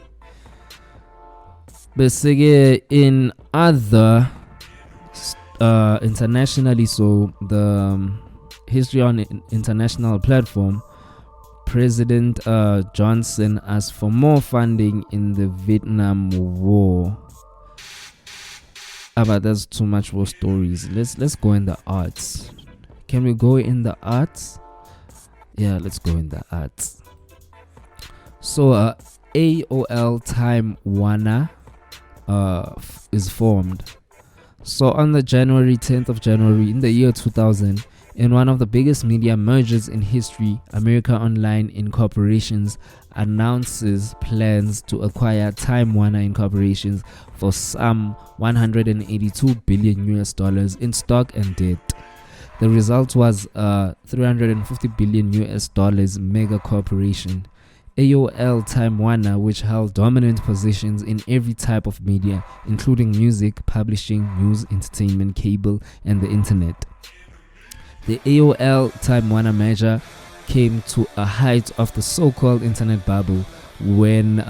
C: Basically, in other internationally, so the history on international platform, President Johnson asked for more funding in the Vietnam War. But that's too much for stories. Let's go in the arts. Can we go in the arts? Yeah, let's go in the arts. So AOL Time Warner is formed. So on the 10th of January in the year 2000, in one of the biggest media mergers in history, America Online Incorporations announces plans to acquire Time Warner Incorporations for some $182 billion in stock and debt. The result was a $350 billion mega corporation. AOL Time Warner, which held dominant positions in every type of media, including music, publishing, news, entertainment, cable, and the internet. The AOL Time Warner merger came to a height of the so-called internet bubble when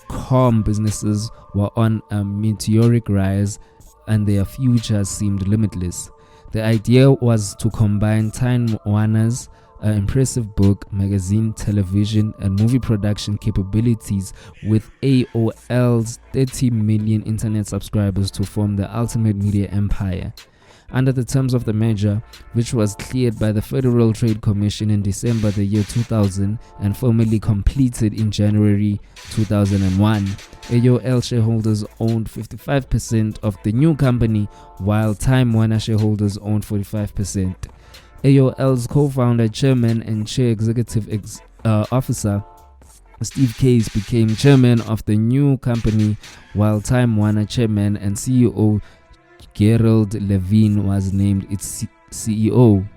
C: .com businesses were on a meteoric rise and their futures seemed limitless. The idea was to combine Time Warner's impressive book, magazine, television, and movie production capabilities with AOL's 30 million internet subscribers to form the ultimate media empire. Under the terms of the merger, which was cleared by the Federal Trade Commission in December the year 2000 and formally completed in January 2001, AOL shareholders owned 55% of the new company, while Time Warner shareholders owned 45%. AOL's co-founder, chairman, and chief executive officer Steve Case became chairman of the new company, while Time Warner chairman and CEO Gerald Levine was named its CEO.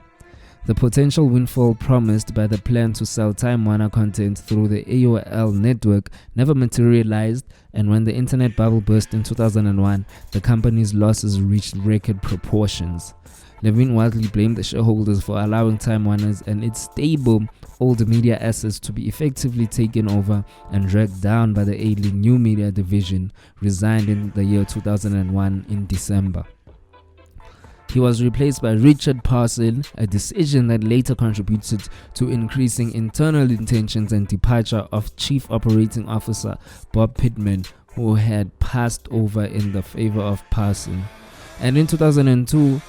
C: The potential windfall promised by the plan to sell Time Warner content through the AOL network never materialized, and when the internet bubble burst in 2001, the company's losses reached record proportions. Levine widely blamed the shareholders for allowing Time Warner's and its stable old media assets to be effectively taken over and dragged down by the ailing new media division, resigned in the year 2001 in December. He was replaced by Richard Parson, a decision that later contributed to increasing internal tensions and departure of Chief Operating Officer Bob Pittman, who had passed over in the favor of Parson. And in 2002,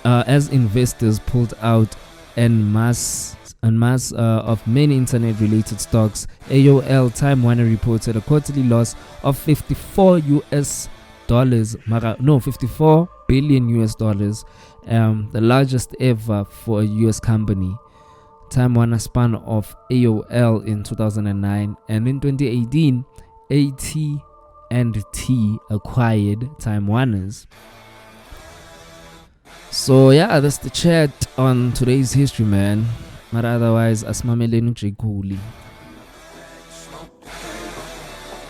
C: as investors pulled out en masse of many internet-related stocks, AOL Time Warner reported a quarterly loss of $54 billion US dollars, the largest ever for a US company. Time Warner spun off AOL in 2009, and in 2018, AT&T acquired Time Warner's. So yeah, that's the chat on today's history, man. But otherwise, asmameleni J. Cooley.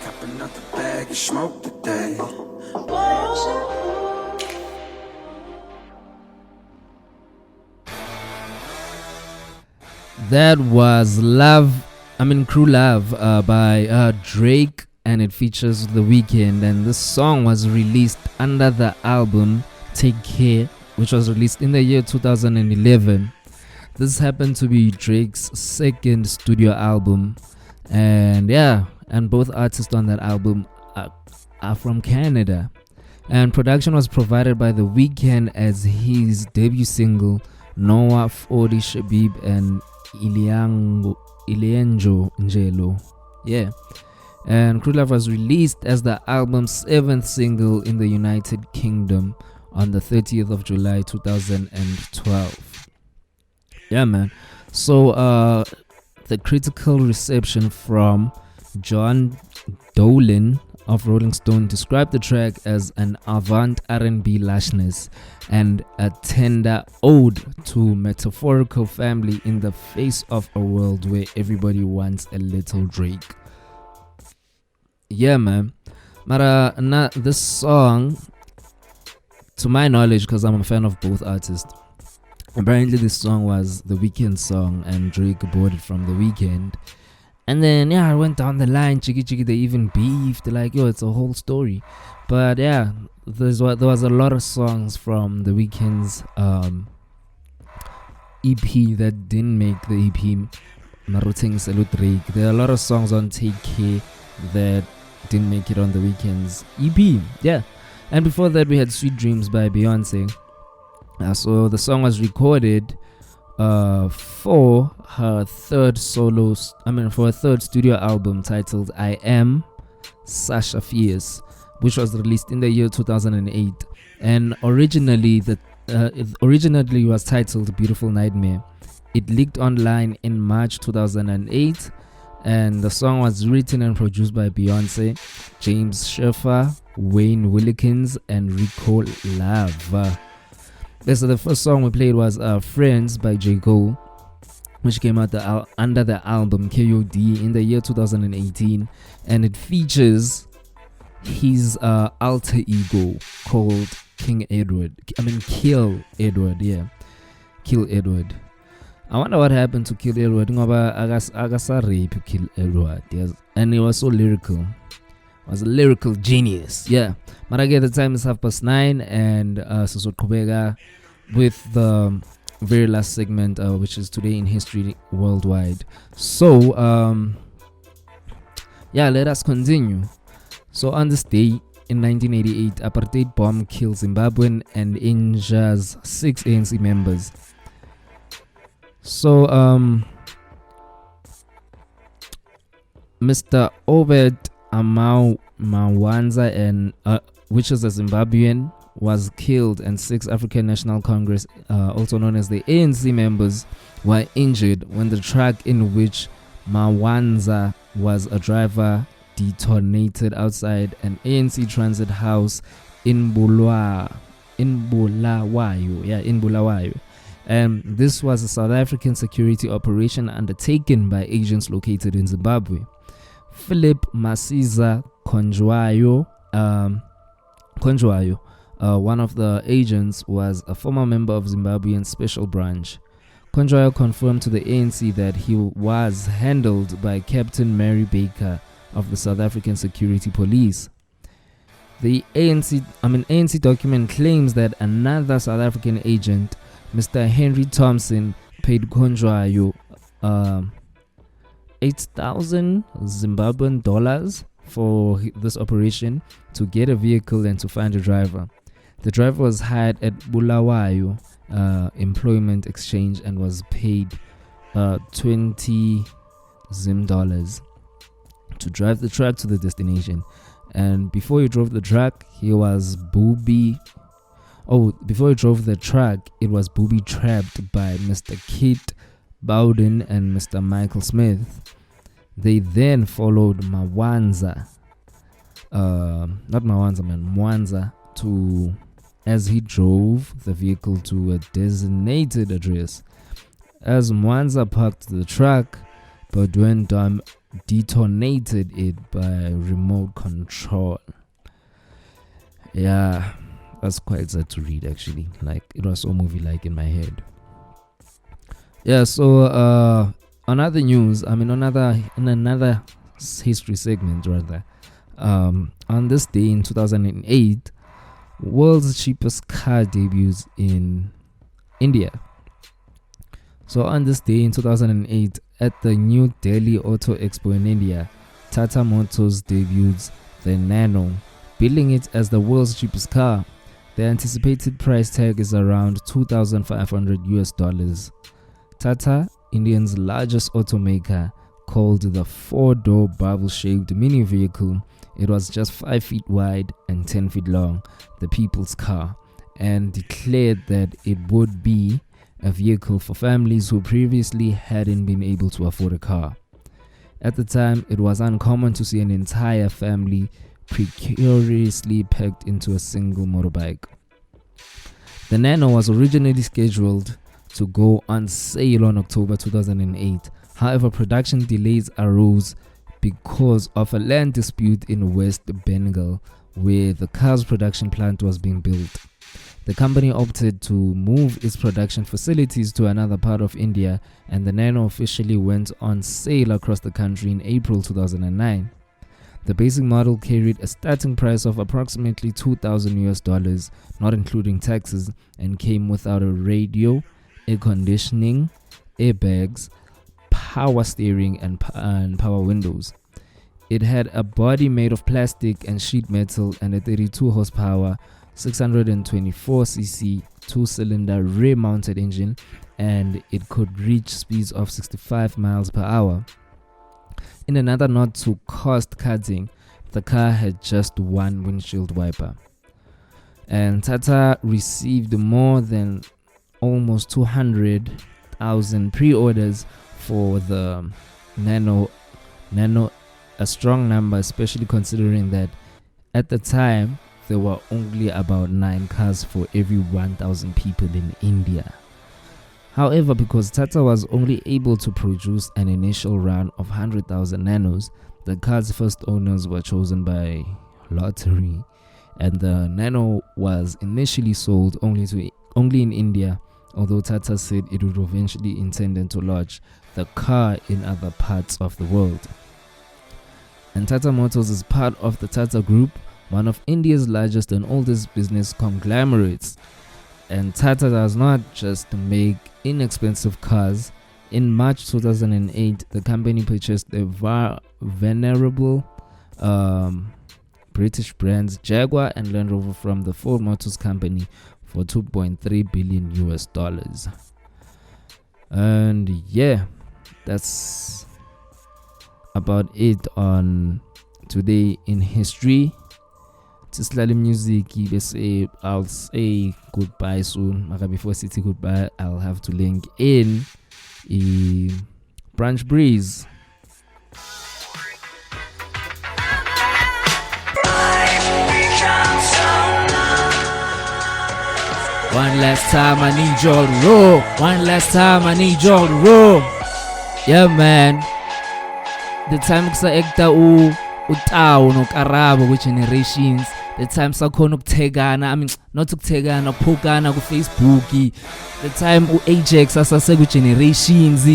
E: Copping out the bag and smoke today.
C: That was Crew Love by Drake, and it features The Weeknd, and this song was released under the album Take Care, which was released in the year 2011. This happened to be Drake's second studio album, and both artists on that album are from Canada. And production was provided by The Weeknd as his debut single, Noah, 40, Shabib, and Ilianjo Njelo. Yeah. And Crew Love was released as the album's 7th single in the United Kingdom on the 30th of July 2012. Yeah, man. So the critical reception from John Dolan of Rolling Stone described the track as an avant R&B lushness and a tender ode to metaphorical family in the face of a world where everybody wants a little Drake. Yeah, man. But this song, to my knowledge, because I'm a fan of both artists, apparently this song was The Weeknd song and Drake bought it from The Weeknd. And then I went down the line, Chiki, they even beefed, like, it's a whole story. But there was a lot of songs from The Weeknd's EP that didn't make the EP. Maruteng Salute Drake. There are a lot of songs on Take Care that didn't make it on The Weeknd's EP. Yeah. And before that, we had Sweet Dreams by Beyonce. So the song was recorded for her third studio album titled I Am Sasha Fierce, which was released in the year 2008. And originally it was titled Beautiful Nightmare. It leaked online in March 2008, and the song was written and produced by Beyonce, James Schaefer, Wayne Willikins, and Rico Lava. So the first song we played was Friends by J. Cole, which came out under the album KOD in the year 2018, and it features his alter ego called Kill Edward. Kill Edward. I wonder what happened to Kill Edward. Agasa rape Kill Edward. Yes. And it was so lyrical. It was a lyrical genius. Yeah. But again, the time is 9:30, and so Kubega with the very last segment, which is Today in History Worldwide. So let us continue. So on this day in 1988, apartheid bomb killed Zimbabwean and injures 6 ANC members. So Mr. Obed Amau Mawanza, and which is a Zimbabwean, was killed, and 6 African National Congress, also known as the ANC members, were injured when the truck in which Mawanza was a driver detonated outside an ANC transit house in Bulawayo. This was a South African security operation undertaken by agents located in Zimbabwe. Philip Masiza Konjwayo, one of the agents was a former member of Zimbabwean Special Branch. Kondrayo confirmed to the ANC that he was handled by Captain Mary Baker of the South African Security Police. The ANC document claims that another South African agent, Mr. Henry Thompson, paid Kondrayo 8,000 Zimbabwean dollars for this operation to get a vehicle and to find a driver. The driver was hired at Bulawayo Employment Exchange and was paid 20 Zim dollars to drive the truck to the destination. And before he drove the truck, before he drove the truck, it was booby-trapped by Mr. Kit Bowden and Mr. Michael Smith. They then followed Mwanza, as he drove the vehicle to a designated address. As Mwanza parked the truck, Bowden detonated it by remote control. Yeah, that's quite sad to read actually. Like, it was so movie-like in my head. Yeah, so in another history segment rather, on this day in 2008, world's cheapest car debuts in India. So on this day in 2008, at the New Delhi Auto Expo in India, Tata Motors debuts the Nano, billing it as the world's cheapest car. The anticipated price tag is around $2,500. Tata, India's largest automaker, called the 4-door bubble-shaped mini vehicle. It was just 5 feet wide and 10 feet long, the people's car, and declared that it would be a vehicle for families who previously hadn't been able to afford a car. At the time, it was uncommon to see an entire family precariously packed into a single motorbike. The Nano was originally scheduled to go on sale on October 2008. However, production delays arose because of a land dispute in West Bengal, where the car's production plant was being built. The company opted to move its production facilities to another part of India, and the Nano officially went on sale across the country in April 2009. The basic model carried a starting price of approximately $2,000, not including taxes, and came without a radio, air conditioning, airbags, power steering, and power windows. It had a body made of plastic and sheet metal and a 32 horsepower, 624cc 2-cylinder rear-mounted engine, and it could reach speeds of 65 miles per hour. In another nod to cost cutting, the car had just one windshield wiper. And Tata received more than almost 200,000 pre-orders for the Nano, a strong number, especially considering that at the time there were only about 9 cars for every 1,000 people in India. However, because Tata was only able to produce an initial run of 100,000 Nanos, the car's first owners were chosen by lottery, and the Nano was initially sold only in India, although Tata said it would eventually intend to launch the car in other parts of the world. And Tata Motors is part of the Tata Group, one of India's largest and oldest business conglomerates. And Tata does not just make inexpensive cars. In March 2008, the company purchased the venerable British brands Jaguar and Land Rover from the Ford Motors Company for $2.3 billion. And yeah, that's about it on Today in History. Sislale music, I'll say goodbye soon. Before I say goodbye, I'll have to link in Branch Breeze. One last time I need y'all to roll. One last time I need y'all to roll. Yeah, man. The time kusa ekta utawo no karabo with generations. The time sakhona ukuthekana. not ukuthekana ukuphokana ku Facebook, the time Ajax asase generations,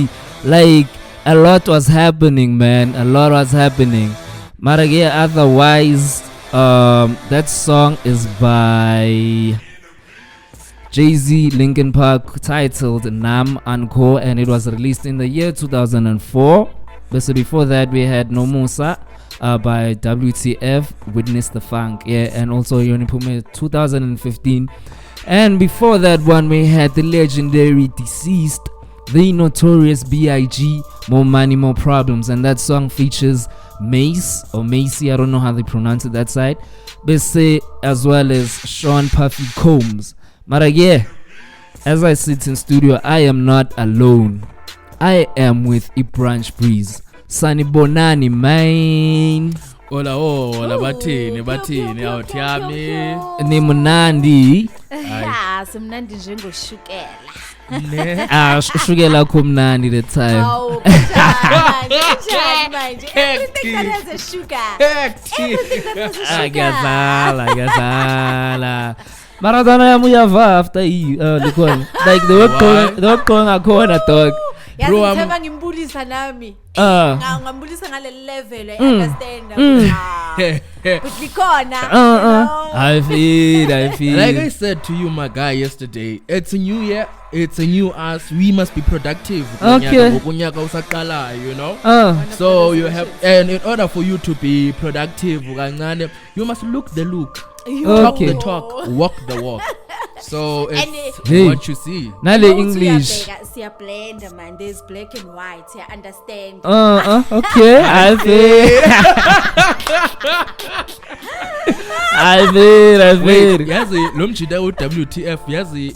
C: like a lot was happening, man, a lot was happening. Mara otherwise that song is by Jay-Z, Linkin Park, titled Nam Encore, and it was released in the year 2004. So before that we had No Musa by WTF, Witness the Funk, and also Yoni Pume 2015. And before that one we had the legendary Deceased, the Notorious B.I.G., More Money, More Problems, and that song features Mace or Macy, I don't know how they pronounce it that side, Bese, as well as Sean Puffy Combs. But as I sit in studio, I am not alone. I am with Branch Breeze, Sunny Bonani, man.
F: Hola bathini out yami.
C: Nemunandi.
G: Simnandi njengoshukela.
C: Shukela kumnandi the time.
G: Everything that has a sugar. Everything that has a sugar.
C: Agazala. Maradona yamuyava after likon. Like they were calling a corner dog.
G: Bro, I'm ngimbulisa nami. Ngambulisa ngale level, I understand. But likhona.
C: I feel.
F: Like I said to you, my guy, yesterday, it's a new year, it's a new us. We must be productive.
C: Okay.
F: You know. So you have, and in order for you to be productive, you must look the look, talk the talk, walk the walk. So it's what you see.
C: Nale English.
G: Siya blend, man. There's black and white. I understand.
C: Okay. I feel.
F: Yazi lo mjida WTF yazi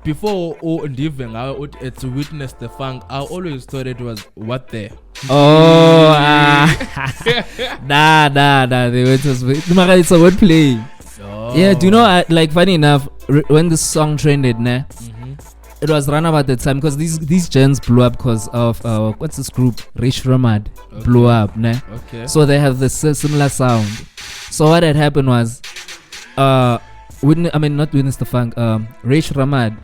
F: before it's Witness the Funk. I always thought it was what the.
C: Nah. It's a wordplay. Yeah, do you know? Like, funny enough, when this song trended, it was run about the time because these gens blew up because of what's this group? Rish Ramad blew up,
F: Okay.
C: So they have this similar sound. So what had happened was, not Witness the Funk. Rish Ramad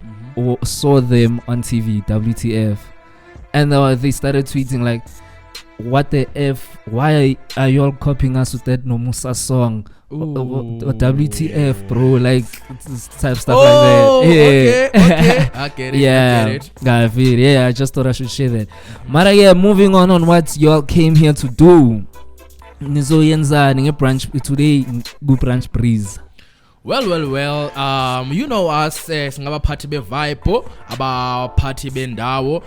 C: saw them on TV, WTF, and they started tweeting like, "What the f? Why are you all copying us with that No Musa song? WTF, bro? Like this type of stuff like that."
F: Okay. I get it.
C: I just thought I should share that. Mara, moving on what y'all came here to do. Nizoyenza ninge branch today, go Branch Breeze.
F: Well, you know us singabaphathi bevibe, abaphathi bendawo,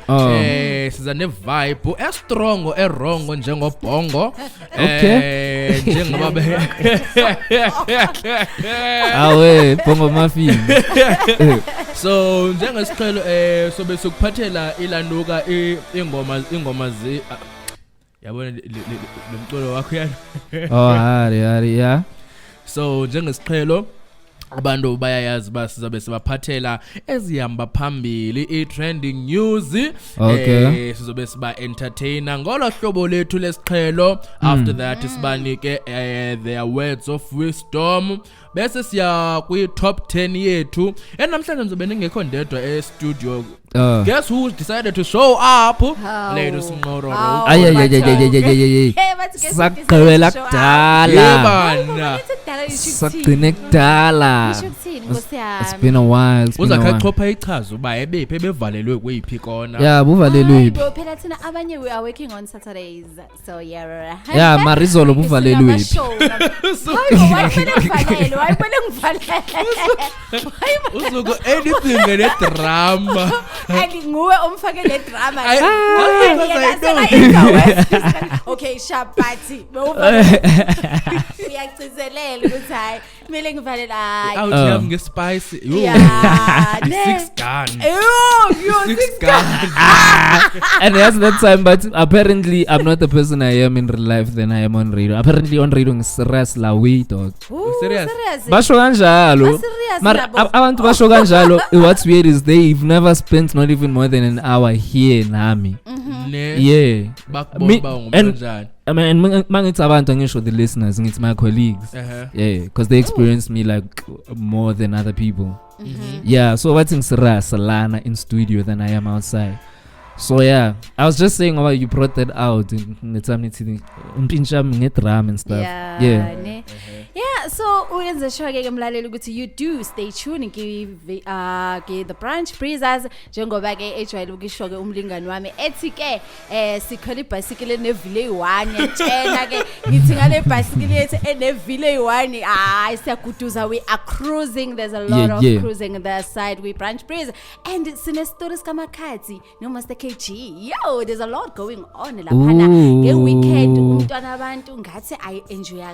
F: siza ne vibe strong erongo njengobhongo. Njengoba
C: awe bongo muffin.
F: So njengesiqhelo sobe sokuphathela ilanuka ingoma yabona lomculo wakho yana.
C: Hari yeah.
F: So njengesiqhelo abantu bayayazi basizabe sibaphathela ezihamba phambili i-trending news. Sizobe siba entertainer ngolo hlobo lethu lesiqhelo. After that sibanike their words of wisdom, bese siya kwi top 10 yethu. And namhlanje ngizobe ngekho ndedwa e-studio. Guess who decided to show up? Lady Sinqoro.
C: Sakqhela kudala. Sakqine kudala. It's been a while.
F: Uzakachopha ichazo uba ebephi bevalelwe kweyiphi kona.
C: Yeah, buvalelwe.
G: Bro, phela thina abanye we are working on Saturdays. So yeah.
C: Marizolo buvalelwe.
G: Why
F: Uzuko anything ngene drama.
G: And nguwe umfake le drama. Okay, sharp party. Uyagcizelela ukuthi hayi kumele ngivalela hayi.
F: Awuthi ngespice.
G: Yeah.
F: 6 gun.
G: Yo,
F: 6 gun.
C: And that's that time, but apparently I'm not the person I am in real life than I am on radio. Apparently on radio ngisirras la way dog.
F: Serious?
C: Basho kanjalo. Mara abantu basho kanjalo. What's weird is they've never spent not even more than an hour here nami. Yeah.
F: Bakubona ba ngumanjani.
C: I mean, mangithi abantu ngisho the listeners, ngithi my colleagues. Yeah, because they experienced me like more than other people. Yeah, so what's in Salana in studio than I am outside. So yeah, I was just saying about you brought that out in the time and stuff. Yeah.
G: Yeah, so uyenze sure ke mlaleli ukuthi you do stay tuned ke the Brunch Breezers njengoba ke ejwayele ukisho ke umlingani wami ethi ke sikhole ibicycle enevile eyi1 yatshela ke ngithi ngale bicycle yethu enevile eyi1 siyaguduza, we are cruising, there's a lot of cruising on the side, we Brunch Breeze and sine stories kamakhathi no Master KG. Yo, there's a lot going on laphana ke weekend umntwana abantu ngathi I enjoy.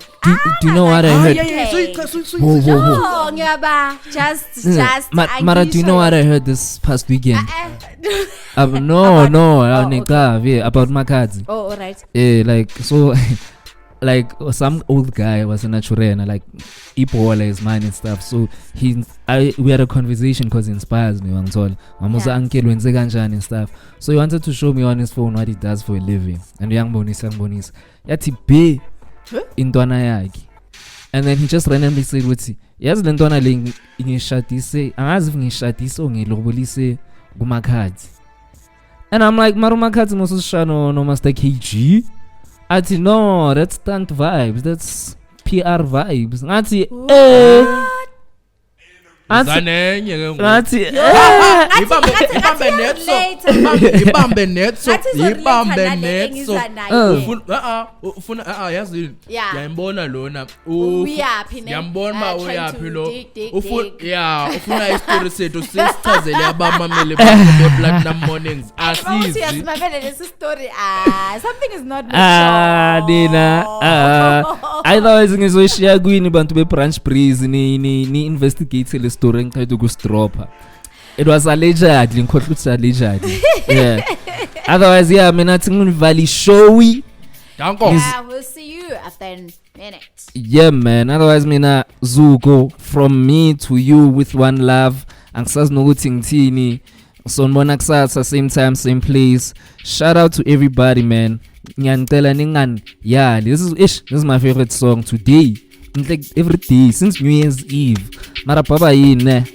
C: Do you know what I heard?
G: Oh, ngiyaba just
C: Mara, do you know what I heard this past weekend? No, about Makadzi.
G: Oh, all right.
C: Yeah, like so like some old guy was in a Churena, like Ipola is mine and stuff. So we had a conversation because it inspires me. And stuff. So he wanted to show me on his phone what he does for a living. And young bonis. Yati be in Dona Yagi. And then he just randomly said, "What's yes, then Dona Ling in Shatise, as if in Shatise on a Lobolise Gumakad." And I'm like, Marumakad Mosushano no Master KG. I said, no, that's stunt vibes, that's PR vibes. I said,
F: ibambe netso ufuna yazi yayibona lona yambona uyaphi lo ufuna istory sethu sisichazele abamameli be Platinum Mornings asizi
G: story something is not
C: Dina otherwise ngizoshare kwini bantu be Brunch Breeze ni investigate le story ngithatha ukustropa. It was allegedly allegedly. Yeah. Otherwise, yeah, mina thingi Valley showy.
G: We'll see you after a minute.
C: Yeah, man. Otherwise, mina Zuko from me to you with one love. Angisazi nokuthi ngithini. Sonibona kusasa same time same place. Shout out to everybody, man. Ngiyanicela ningani. Yeah, this is my favorite song today. Like every day since New Year's Eve. Mara baba yini.